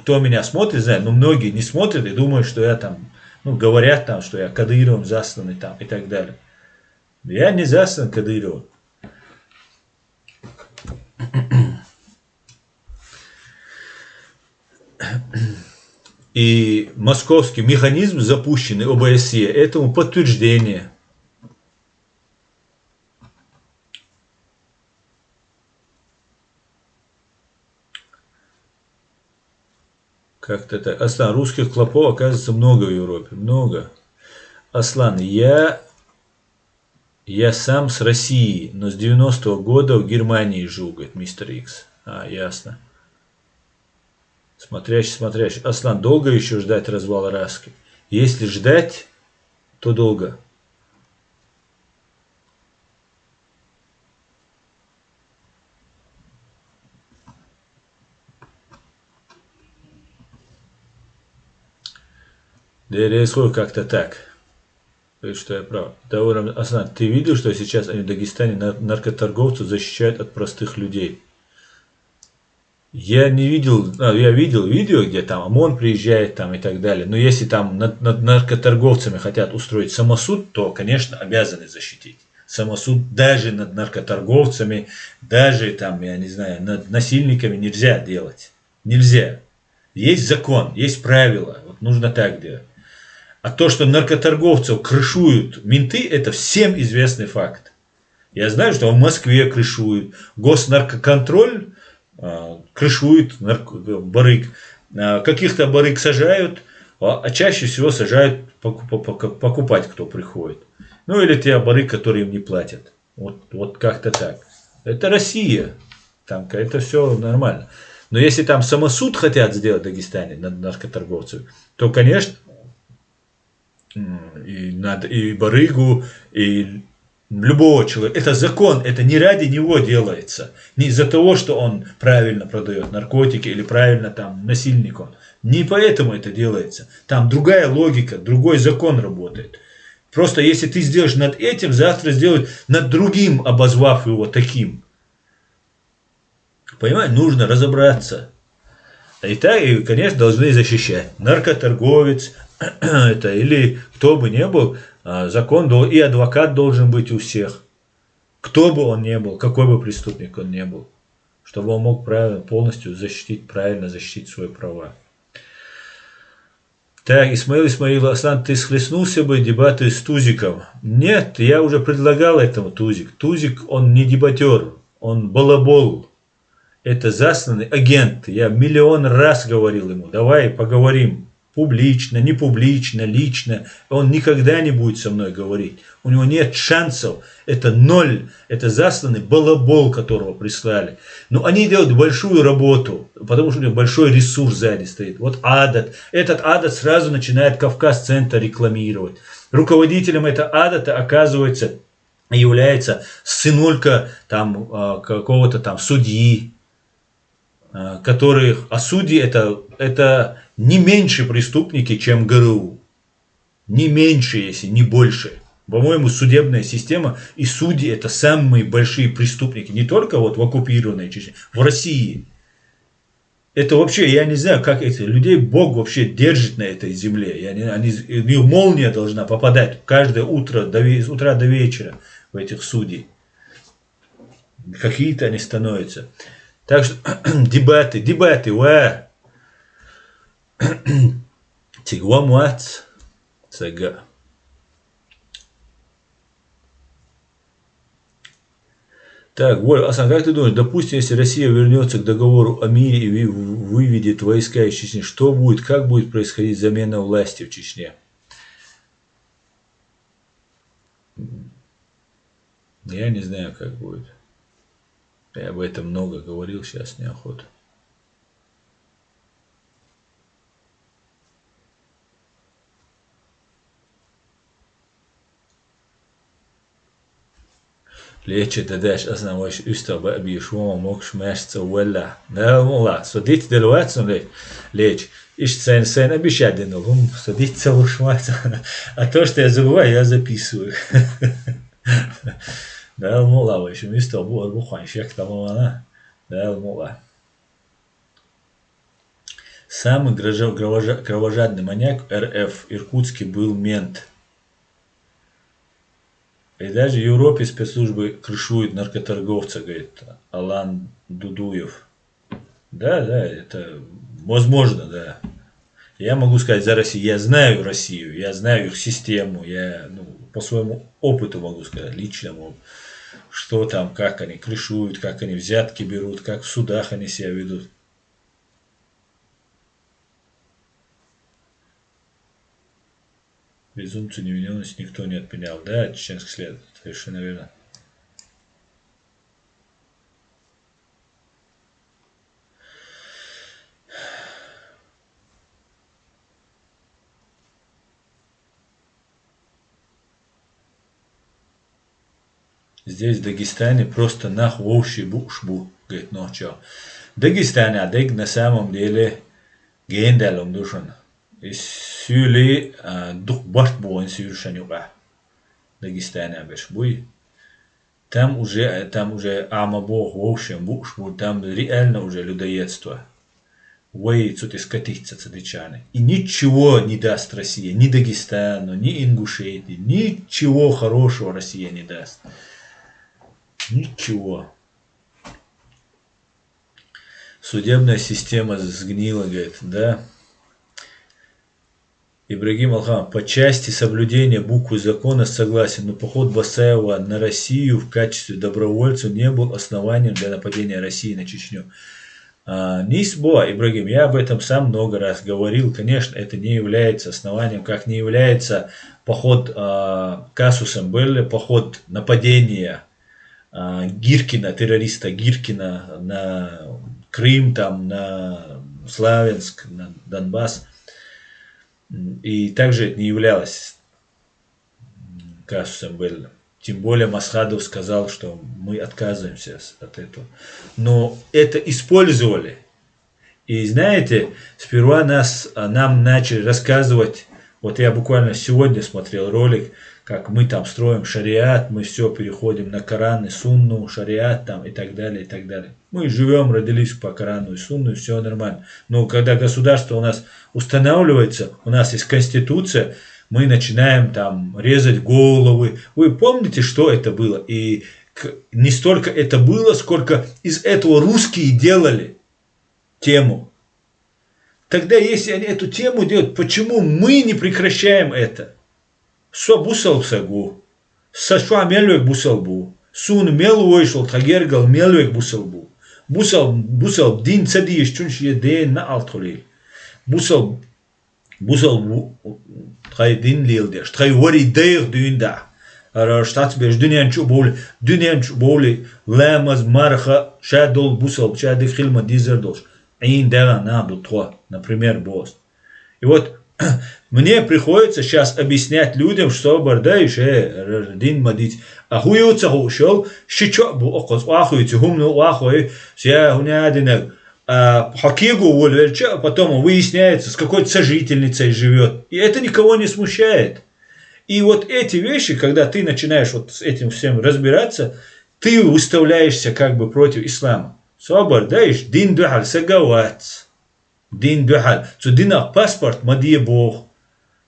кто меня смотрит, знает, но многие не смотрят и думают, что я там, говорят там, что я Кадыровым засланный там и так далее. Я не заслан Кадыровым. И московский механизм, запущенный ОБСЕ, этому подтверждение. Как-то так. Аслан, русских клопов, оказывается, много в Европе. Много. Аслан, я сам с России, но с 90-го года в Германии живу, говорит мистер Икс. А, ясно. Смотрящий. Аслан, долго еще ждать развала Раски? Если ждать, то долго. Да и происходит как-то так. Что я прав. Аслан, ты видел, что сейчас они в Дагестане наркоторговцев защищают от простых людей? Я не видел, я видел видео, где там ОМОН приезжает там и так далее. Но если там над наркоторговцами хотят устроить самосуд, то, конечно, обязаны защитить. Самосуд даже над наркоторговцами, даже там, я не знаю, над насильниками нельзя делать. Нельзя. Есть закон, есть правила. Вот нужно так делать. А то, что наркоторговцев крышуют менты, это всем известный факт. Я знаю, что в Москве крышуют, госнаркоконтроль крышует барыг. Каких-то барыг сажают, а чаще всего сажают покупать, кто приходит. Ну или те барыг, которые им не платят. Вот как-то так. Это Россия. Там это все нормально. Но если там самосуд хотят сделать в Дагестане над наркоторговцами, то, конечно, и барыгу, и любого человека. Это закон, это не ради него делается. Не из-за того, что он правильно продает наркотики или правильно там насильник он. Не поэтому это делается. Там другая логика, другой закон работает. Просто если ты сделаешь над этим, завтра сделают над другим, обозвав его таким. Понимаешь, нужно разобраться. И так, и, конечно, должны защищать. Наркоторговец, это или кто бы ни был, закон и адвокат должен быть у всех. Кто бы он ни был, какой бы преступник он ни был. Чтобы он мог полностью правильно защитить свои права. Так, Исмаил, Аслан, ты схлестнулся бы дебаты с Тузиком? Нет, я уже предлагал этому Тузик. Тузик, он не дебатер, он балабол. Это засланный агент. Я миллион раз говорил ему, давай поговорим. Публично, не публично, лично. Он никогда не будет со мной говорить. У него нет шансов. Это ноль. Это засланный балабол, которого прислали. Но они делают большую работу, потому что у них большой ресурс сзади стоит. Вот Адат. Этот Адат сразу начинает Кавказ-центр рекламировать. Руководителем этого Адата, оказывается, является сынулька там, какого-то там судьи. А судьи это не меньше преступники, чем ГРУ. Не меньше, если не больше. По-моему, судебная система и судьи это самые большие преступники. Не только вот в оккупированной Чечне, в России. Это вообще, я не знаю, как этих людей Бог вообще держит на этой земле. Молния должна попадать каждое утро, с утра до вечера в этих судей. Какие-то они становятся. Так что дебаты, Тигуамуац, Сага. Так, Воля, Асан, как ты думаешь, допустим, если Россия вернется к договору о мире и выведет войска из Чечни, что будет, как будет происходить замена власти в Чечне? Я не знаю, как будет. Я об этом много говорил, сейчас неохота. ليش تداش أصلا وش يستوى بيشوما موكش ماشت ولا لا والله صديت دلوقتي ليش إيش سين أبيش هم صديت سوش мать а то что я забываю я записываю да мула в общем يستوى بو أربعة شيك там она да мула самый кровожадный маньяк РФ Иркутский был мент. И даже в Европе спецслужбы крышуют наркоторговца, говорит Алан Дудуев. Да, это Возможно, да. Я могу сказать за Россию. Я знаю Россию, я знаю их систему, я по своему опыту могу сказать, личному, что там, как они крышуют, как они взятки берут, как в судах они себя ведут. Презумпцию невиновности никто не отменял. Да, чеченский след, совершенно верно. Здесь, в Дагестане, просто нахвоуши бушбу, говорит, ну чё. В Дагестане, адег на самом деле генделом душан. И сюли дух башт буан сюршанюка. Дагестане абеш буй. Там уже амабо воушем бушбу, там реально уже людоедство. Ой, цути скатиться цадычаны. И ничего не даст Россия, ни Дагестану, ни Ингушетии, ничего хорошего Россия не даст. Ничего. Судебная система сгнила, говорит, да. Ибрагим Алхам, по части соблюдения буквы закона согласен, но поход Басаева на Россию в качестве добровольца не был основанием для нападения России на Чечню. Нисбо, Ибрагим, я об этом сам много раз говорил. Конечно, это не является основанием, как не является поход Касусом Белле, поход нападения Гиркина, террориста Гиркина на Крым, там, на Славянск, на Донбасс. И также это не являлось казусом Белле. Тем более Масхадов сказал, что мы отказываемся от этого. Но это использовали. И знаете, сперва нам начали рассказывать, вот я буквально сегодня смотрел ролик, как мы там строим шариат, мы все переходим на Коран и Сунну, шариат там и так далее, и так далее. Мы живем, родились по Корану и Сунну, и все нормально. Но когда государство у нас устанавливается, у нас есть конституция, мы начинаем там резать головы. Вы помните, что это было? И не столько это было, сколько из этого русские делали тему. Тогда, если они эту тему делают, почему мы не прекращаем это? Со бусал сагу, сашва мелвек бусал бу, сун мел вышел, тагергал мелвек бусал бу, бусал дин цадиеш чуншие ден на алтхолил, бусал трай дин лилдеш, трай вори дейр дюнда, штатбеш дюнянчу боли, лемаз марха шадол бусал, шадик хилма дизердош, ин дера на бутро, например, бост. И вот мне приходится сейчас объяснять людям, что бардаешь, дин мадить. А хуются хушел, щечо бу окос, ахуете, хумну ахуе, все гунядинек. Хакигу вольверча, потом выясняется, с какой-то сожительницей живет. И это никого не смущает. И вот эти вещи, когда ты начинаешь вот с этим всем разбираться, ты выставляешься как бы против ислама. Собор, даешь, дин духаль сагавац. Дин духаль. Цу динах паспорт мадье бог.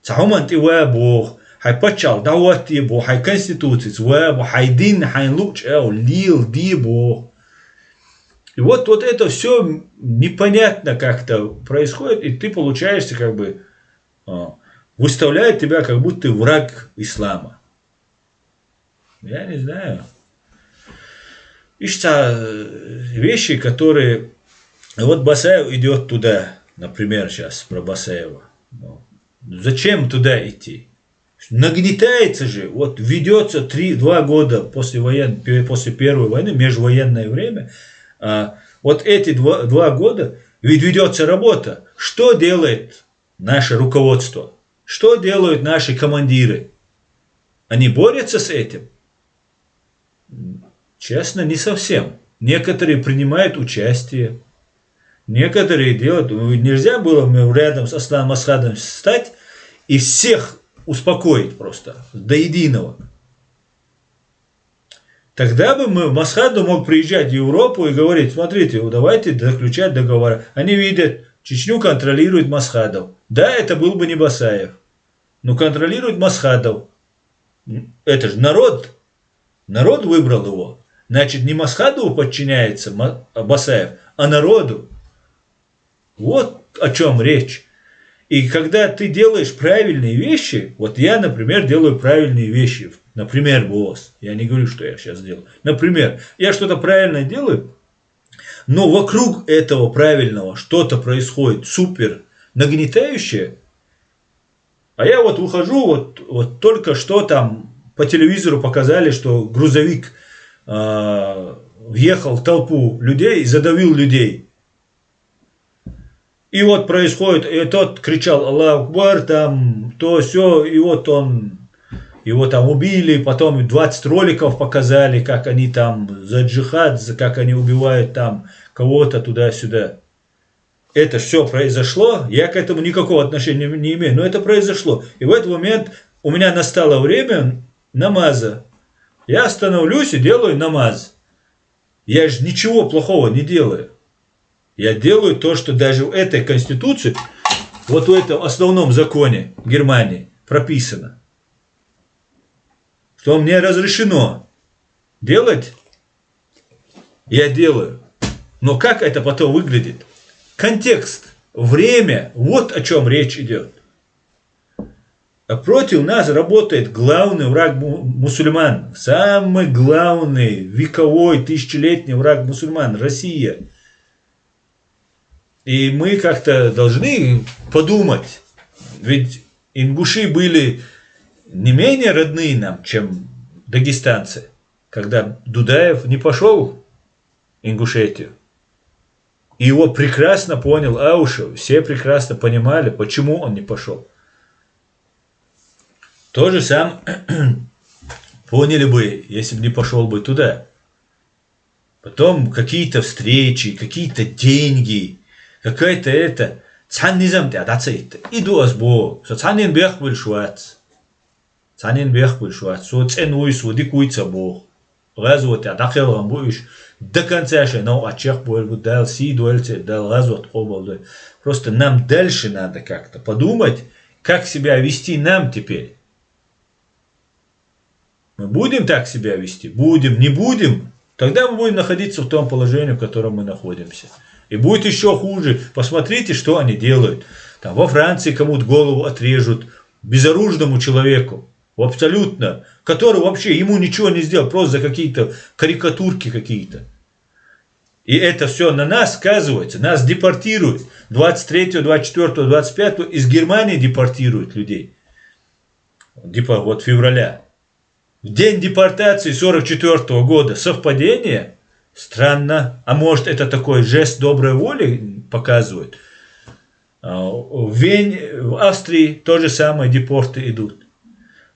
Цахуман ти бог. Хай пачал дават ти бог. Хай конституции бог. Хай дин, хай луч, лил ди бог. И вот это все непонятно как-то происходит, и ты получаешься как бы, выставляет тебя как будто ты враг ислама. Я не знаю. Ищутся вещи, которые... Вот Басаев идет туда, например, сейчас про Басаева. Зачем туда идти? Нагнетается же, вот ведется 2 года после Первой войны, межвоенное время. Вот эти 2 года ведь ведется работа. Что делает наше руководство? Что делают наши командиры? Они борются с этим? Честно, не совсем. Некоторые принимают участие. Некоторые делают. Нельзя было рядом с Асланом Масхадом встать и всех успокоить просто до единого. Тогда бы Масхаду мог приезжать в Европу и говорить: смотрите, давайте заключать договор. Они видят, Чечню контролирует Масхадов. Да, это был бы не Басаев, но контролирует Масхадов. Это же народ выбрал его. Значит, не Масхадову подчиняется Басаев, а народу. Вот о чем речь. И когда ты делаешь правильные вещи, вот я, например, делаю правильные вещи, например, босс, я не говорю, что я сейчас делаю, например, я что-то правильно делаю, но вокруг этого правильного что-то происходит супер нагнетающее, а я вот ухожу, вот только что там по телевизору показали, что грузовик въехал в толпу людей и задавил людей. И вот происходит, и тот кричал Аллаху Акбар, там, то все, и вот его там убили, потом 20 роликов показали, как они там за джихад, как они убивают там кого-то туда-сюда. Это все произошло, я к этому никакого отношения не имею, но это произошло. И в этот момент у меня настало время намаза. Я становлюсь и делаю намаз. Я же ничего плохого не делаю. Я делаю то, что даже в этой конституции, вот в этом основном законе Германии прописано, что мне разрешено делать, я делаю. Но как это потом выглядит? Контекст, время, вот о чем речь идет. А против нас работает главный враг мусульман, самый главный, вековой, тысячелетний враг мусульман, Россия. И мы как-то должны подумать, ведь ингуши были не менее родные нам, чем дагестанцы, когда Дудаев не пошел в Ингушетию. И его прекрасно понял Аушев, все прекрасно понимали, почему он не пошел. То же самое поняли бы, если бы не пошел бы туда. Потом какие-то встречи, какие-то деньги, какая-то это. Цаннизам те адацейт. Иду азбо. Со цаннин бех был швац. Цаннин бех был швац. Со ценуй суди куйца бог. Газу те адахел рамбуиш. До конца ще нау ачех был бы дал си дуэльце дал газу от обалды. Просто нам дальше надо как-то подумать, как себя вести нам теперь. Мы будем так себя вести? Будем, не будем? Тогда мы будем находиться в том положении, в котором мы находимся. И будет еще хуже. Посмотрите, что они делают. Там во Франции кому-то голову отрежут. Безоружному человеку. Абсолютно. Который вообще ему ничего не сделал. Просто за какие-то карикатурки какие-то. И это все на нас сказывается. Нас депортируют. 23, 24, 25 из Германии депортируют людей. Вот февраля. В день депортации 1944 года. Совпадение? Странно. А может это такой жест доброй воли показывает? В Австрии то же самое депорты идут.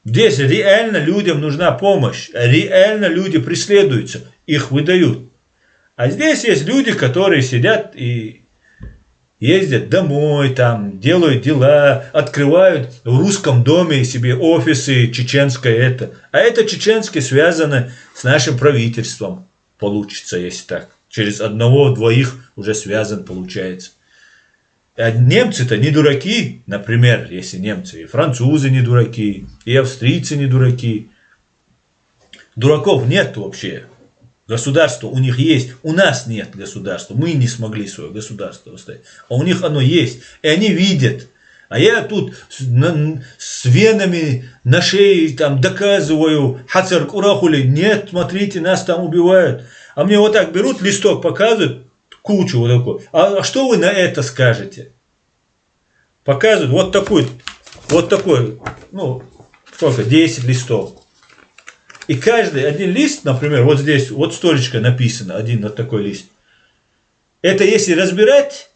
Здесь реально людям нужна помощь. Реально люди преследуются. Их выдают. А здесь есть люди, которые сидят и ездят домой, там, делают дела, открывают в русском доме себе офисы, чеченское это. А это чеченское связано с нашим правительством. Получится, если так. Через одного-двоих уже связан получается. А немцы-то не дураки, например, если немцы. И французы не дураки, и австрийцы не дураки. Дураков нет вообще. Государство у них есть, у нас нет государства, мы не смогли свое государство оставить, а у них оно есть, и они видят. А я тут с венами на шее там доказываю, хацар курахули, нет, смотрите, нас там убивают. А мне вот так берут, листок показывают, кучу вот такой. А что вы на это скажете? Показывают вот такой, ну, сколько, 10 листов. И каждый один лист, например, вот здесь, вот столечко написано, один вот такой лист. Это если разбирать,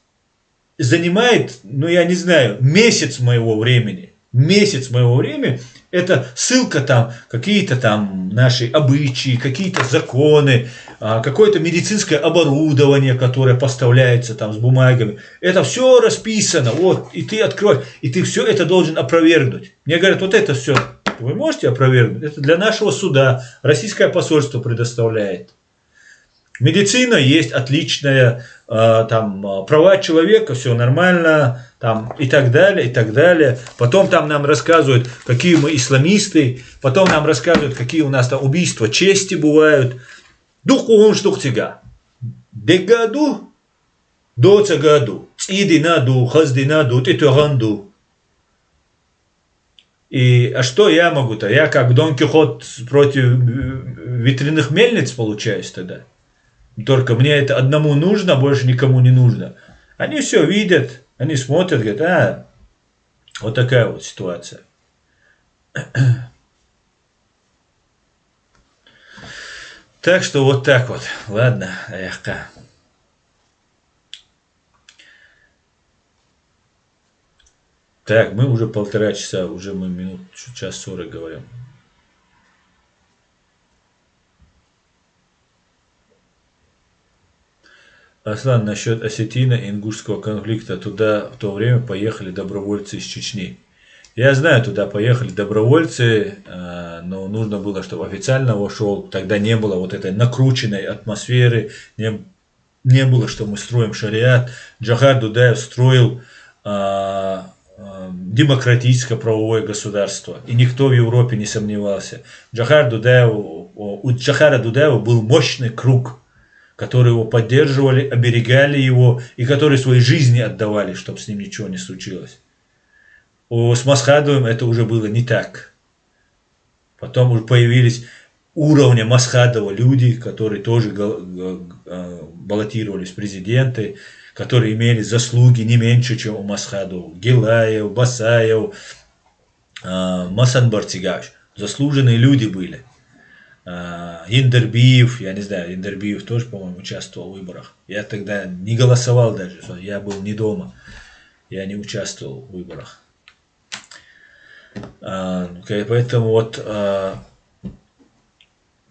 занимает, ну я не знаю, месяц моего времени. Месяц моего времени. Это ссылка там, какие-то там наши обычаи, какие-то законы, какое-то медицинское оборудование, которое поставляется там с бумагами. Это все расписано, вот, и ты откроешь, и ты все это должен опровергнуть. Мне говорят, вот это все. Вы можете опровергнуть? Это для нашего суда. Российское посольство предоставляет. Медицина есть отличная, там, права человека, все нормально, там, и так далее, и так далее. Потом там нам рассказывают, какие мы исламисты, потом нам рассказывают, какие у нас там убийства чести бывают. Дух кугун штук тига. Дегаду доцагаду, цидинаду, хаздинаду, титоганду. А что я могу-то? Я как Дон Кихот против ветряных мельниц получаюсь тогда. Только мне это одному нужно, больше никому не нужно. Они все видят, они смотрят, говорят, вот такая вот ситуация. Так что вот так вот. Ладно, аяхка. Так, мы уже 1,5 часа, уже мы минут, час 40 говорим. Аслан, насчет осетино-ингушского конфликта. Туда в то время поехали добровольцы из Чечни. Я знаю, туда поехали добровольцы, но нужно было, чтобы официально вошел. Тогда не было вот этой накрученной атмосферы, не было, что мы строим шариат. Джохар Дудаев строил демократическое правовое государство. И никто в Европе не сомневался. У Джохара Дудаева был мощный круг, которые его поддерживали, оберегали его и которые свои жизни отдавали, чтобы с ним ничего не случилось. С Масхадовым это уже было не так. Потом уже появились уровня Масхадова люди, которые тоже баллотировались в президенты, которые имели заслуги не меньше, чем у Масхадова. Гилаев, Басаев, Масан Бартигаш. Заслуженные люди были. Индербиев, я не знаю, Индербиев тоже, по-моему, участвовал в выборах. Я тогда не голосовал даже, я был не дома. Я не участвовал в выборах. Поэтому вот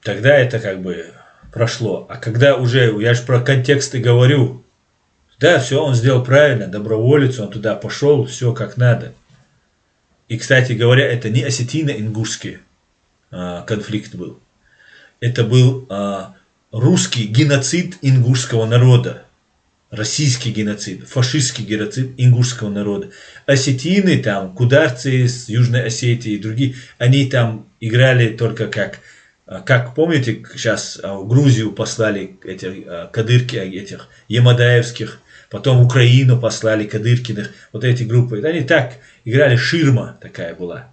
тогда это как бы прошло. А когда уже, я же про контексты говорю, да, все, он сделал правильно, доброволец, он туда пошел, все как надо. И, кстати говоря, это не осетино-ингушский конфликт был. Это был русский геноцид ингушского народа. Российский геноцид, фашистский геноцид ингушского народа. Осетины там, кударцы с Южной Осетии и другие, они там играли только как помните, сейчас в Грузию послали эти кадырки, этих Ямадаевских, потом в Украину послали кадыркиных, вот эти группы. Они так играли, ширма такая была.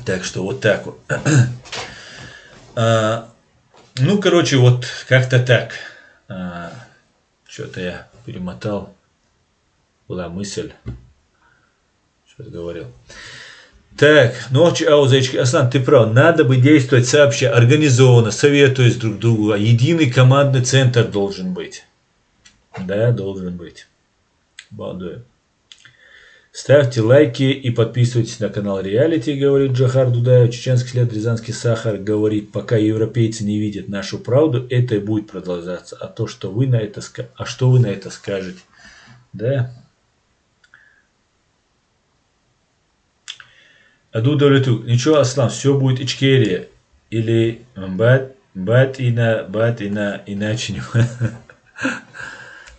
Так что вот так вот. Ну, короче, вот как-то так. Что-то я перемотал. Была мысль. Что-то говорил. Так, ночи, зайчики. Аслан, ты прав. Надо бы действовать сообща, организованно, советуясь друг другу. Единый командный центр должен быть. Да, должен быть. Балдуем. Ставьте лайки и подписывайтесь на канал Реалити, говорит Джохар Дудаев. Чеченский след, Рязанский сахар говорит, пока европейцы не видят нашу правду, это и будет продолжаться. Что вы на это скажете? Да? Адудалиту. Ничего, Аслан, все будет Ичкерия. Или Батина, иначе не. В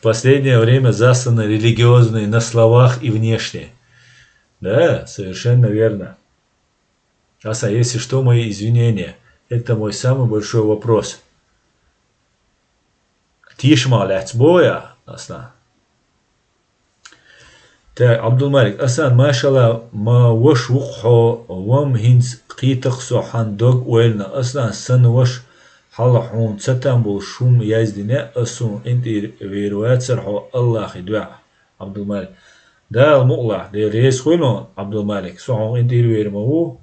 последнее время засланы религиозные на словах и внешне. Да, совершенно верно. Если что, мои извинения. Это мой самый большой вопрос. Тишма лацбоя, Аслан. Так, Абдулмалик. Аслан, машалла, ма ваш ухо вам хинс қитық сохан дог уэльна. Аслан, сан ваш حلحون ستنبول شوم يزدنا أسون أنت ويروات سرحو الله خدوع عبد الملك ده المقلع ده رئيس خويلون عبد الملك سوحو أنت ويرمو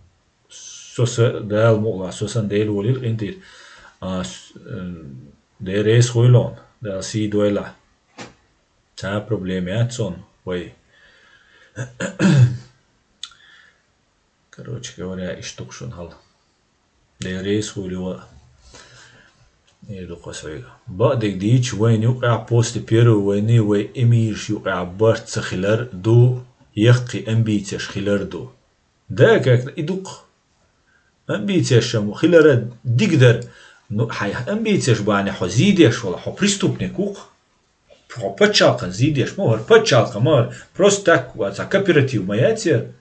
سوس ده المقلع سوسن ده الوليل أنت ده رئيس خويلون ده سي دويلا تا проблемят сон وي короче говоря и штук шон хал ده رئيس خويلون بعدك ديش وين يوقع بوست بيرو ويني وي اميش يوقع بارت خلار دو يقي امبيتش خلار دو ده كاك يدق امبيتش مو خلار ديقدر ну хай амбициеш бани хо зидеш вала хо преступник ух хо почалка зидеш мор почалка мор просто так вот за кооператив маяте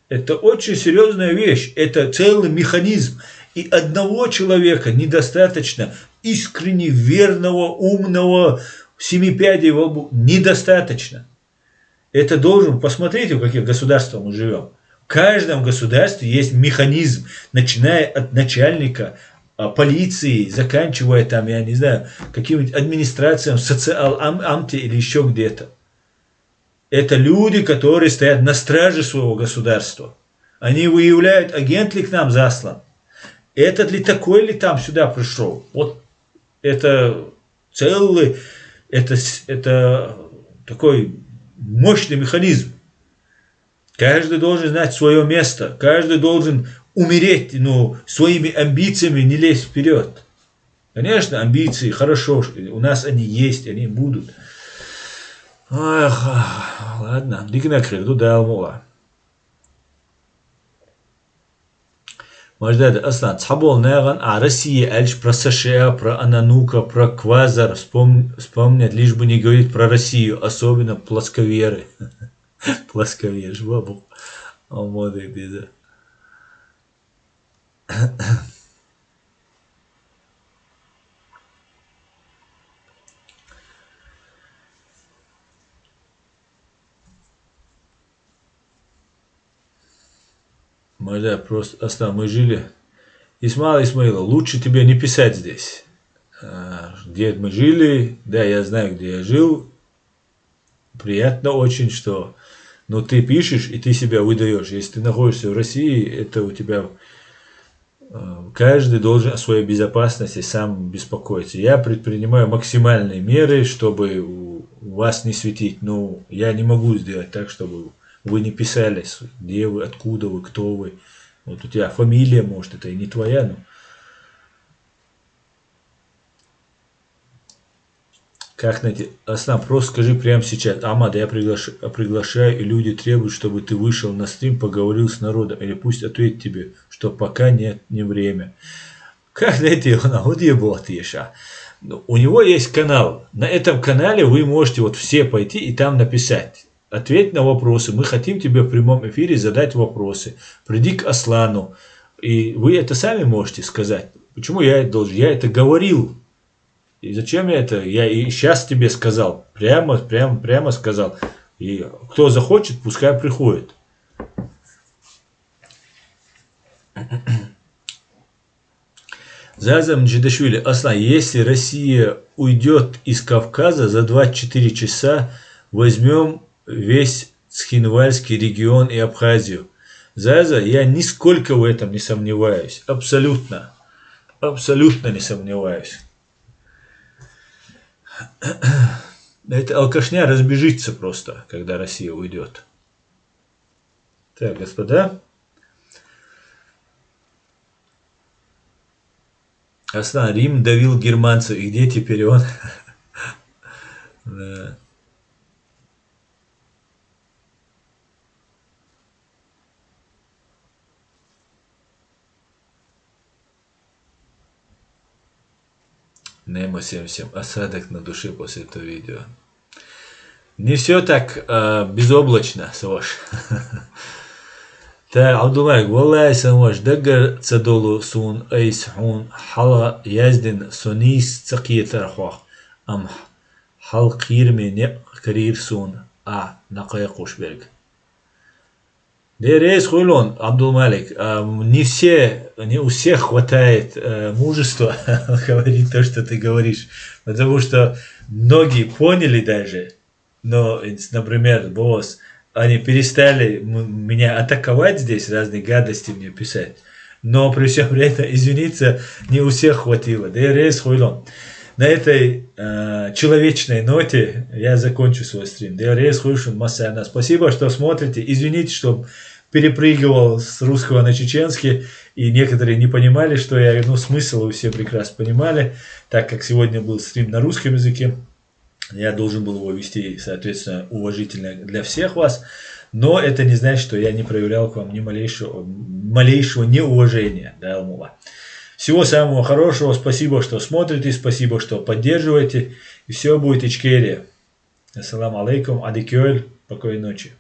это очень серьезная вещь, это целый механизм. И одного человека недостаточно. искренне верного, умного, семи пядей во лбу недостаточно. Это должен, посмотрите, в каких государствах мы живем. В каждом государстве есть механизм, начиная от начальника полиции, заканчивая там, я не знаю, каким-нибудь администрациям, социал-амте или еще где-то. Это люди, которые стоят на страже своего государства. Они выявляют, агент ли к нам заслан, этот ли такой ли там сюда пришел. Вот это целый, это такой мощный механизм. Каждый должен знать свое место, каждый должен умереть, своими амбициями не лезть вперед. Конечно, амбиции хорошо, у нас они есть, они будут. Ах, ладно, дикна кривду далмула. Маждад Аслан, цхабол наган, а Россия альш про США, про Ананука, про Квазар вспомнят, лишь бы не говорить про Россию, особенно плосковеры. Плосковер, бабу. Алмады беда. Маждад просто Аслан, мы жили. Исмаила, лучше тебе не писать здесь. Где мы жили, да, я знаю, где я жил. Приятно очень, что ты пишешь и ты себя выдаешь. Если ты находишься в России, это у тебя каждый должен о своей безопасности сам беспокоиться. Я предпринимаю максимальные меры, чтобы вас не светить. Но я не могу сделать так, чтобы вы не писали, где вы, откуда вы, кто вы. Вот у тебя фамилия, может, это и не твоя, но... Как найти? Аслан, просто скажи прямо сейчас. Амад, я приглашаю, и люди требуют, чтобы ты вышел на стрим, поговорил с народом. Или пусть ответит тебе, что пока нет, не время. Как найти его? Вот я был отъеша. У него есть канал. На этом канале вы можете вот все пойти и там написать. Ответь на вопросы. Мы хотим тебе в прямом эфире задать вопросы. Приди к Аслану. И вы это сами можете сказать. Почему я это должен? Я это говорил. И зачем я это? Я и сейчас тебе сказал. Прямо сказал. И кто захочет, пускай приходит. Зазам Джидашвили. Аслан, если Россия уйдет из Кавказа за 24 часа, возьмем весь Цхинвальский регион и Абхазию. Заза, я нисколько в этом не сомневаюсь. Абсолютно. Абсолютно не сомневаюсь. Эта алкашня разбежится просто, когда Россия уйдет. Так, господа. Аслан, Рим давил германцев. И где теперь он? Да. Немо 77. Осадок на душе после этого видео. Не все так безоблачно, Саваш. Так, Абдуллах, Валлай Самаш, Дагар Цадолу Сун Айс Хун, Хала Яздин, Сонис Цакиетархох, Ам Халкирми не Карир Сун, Накая Кушберг. Дерез Хуйлон, Абдул-Малик, не у всех хватает мужества говорить то, что ты говоришь. Потому что многие поняли даже, но, например, босс, они перестали меня атаковать здесь, разные гадости мне писать. Но при всем при этом извиниться не у всех хватило. Дерез Хуйлон. На этой человечной ноте я закончу свой стрим. Дерез Хуйлон Масяна. Спасибо, что смотрите. Извините, что перепрыгивал с русского на чеченский, и некоторые не понимали, что я, смысл вы все прекрасно понимали, так как сегодня был стрим на русском языке, я должен был его вести, соответственно, уважительно для всех вас, но это не значит, что я не проявлял к вам ни малейшего неуважения, да, Алмула. Всего самого хорошего, спасибо, что смотрите, спасибо, что поддерживаете, и все будет ичкерия. Ассаламу алейкум, адикёль, спокойной ночи.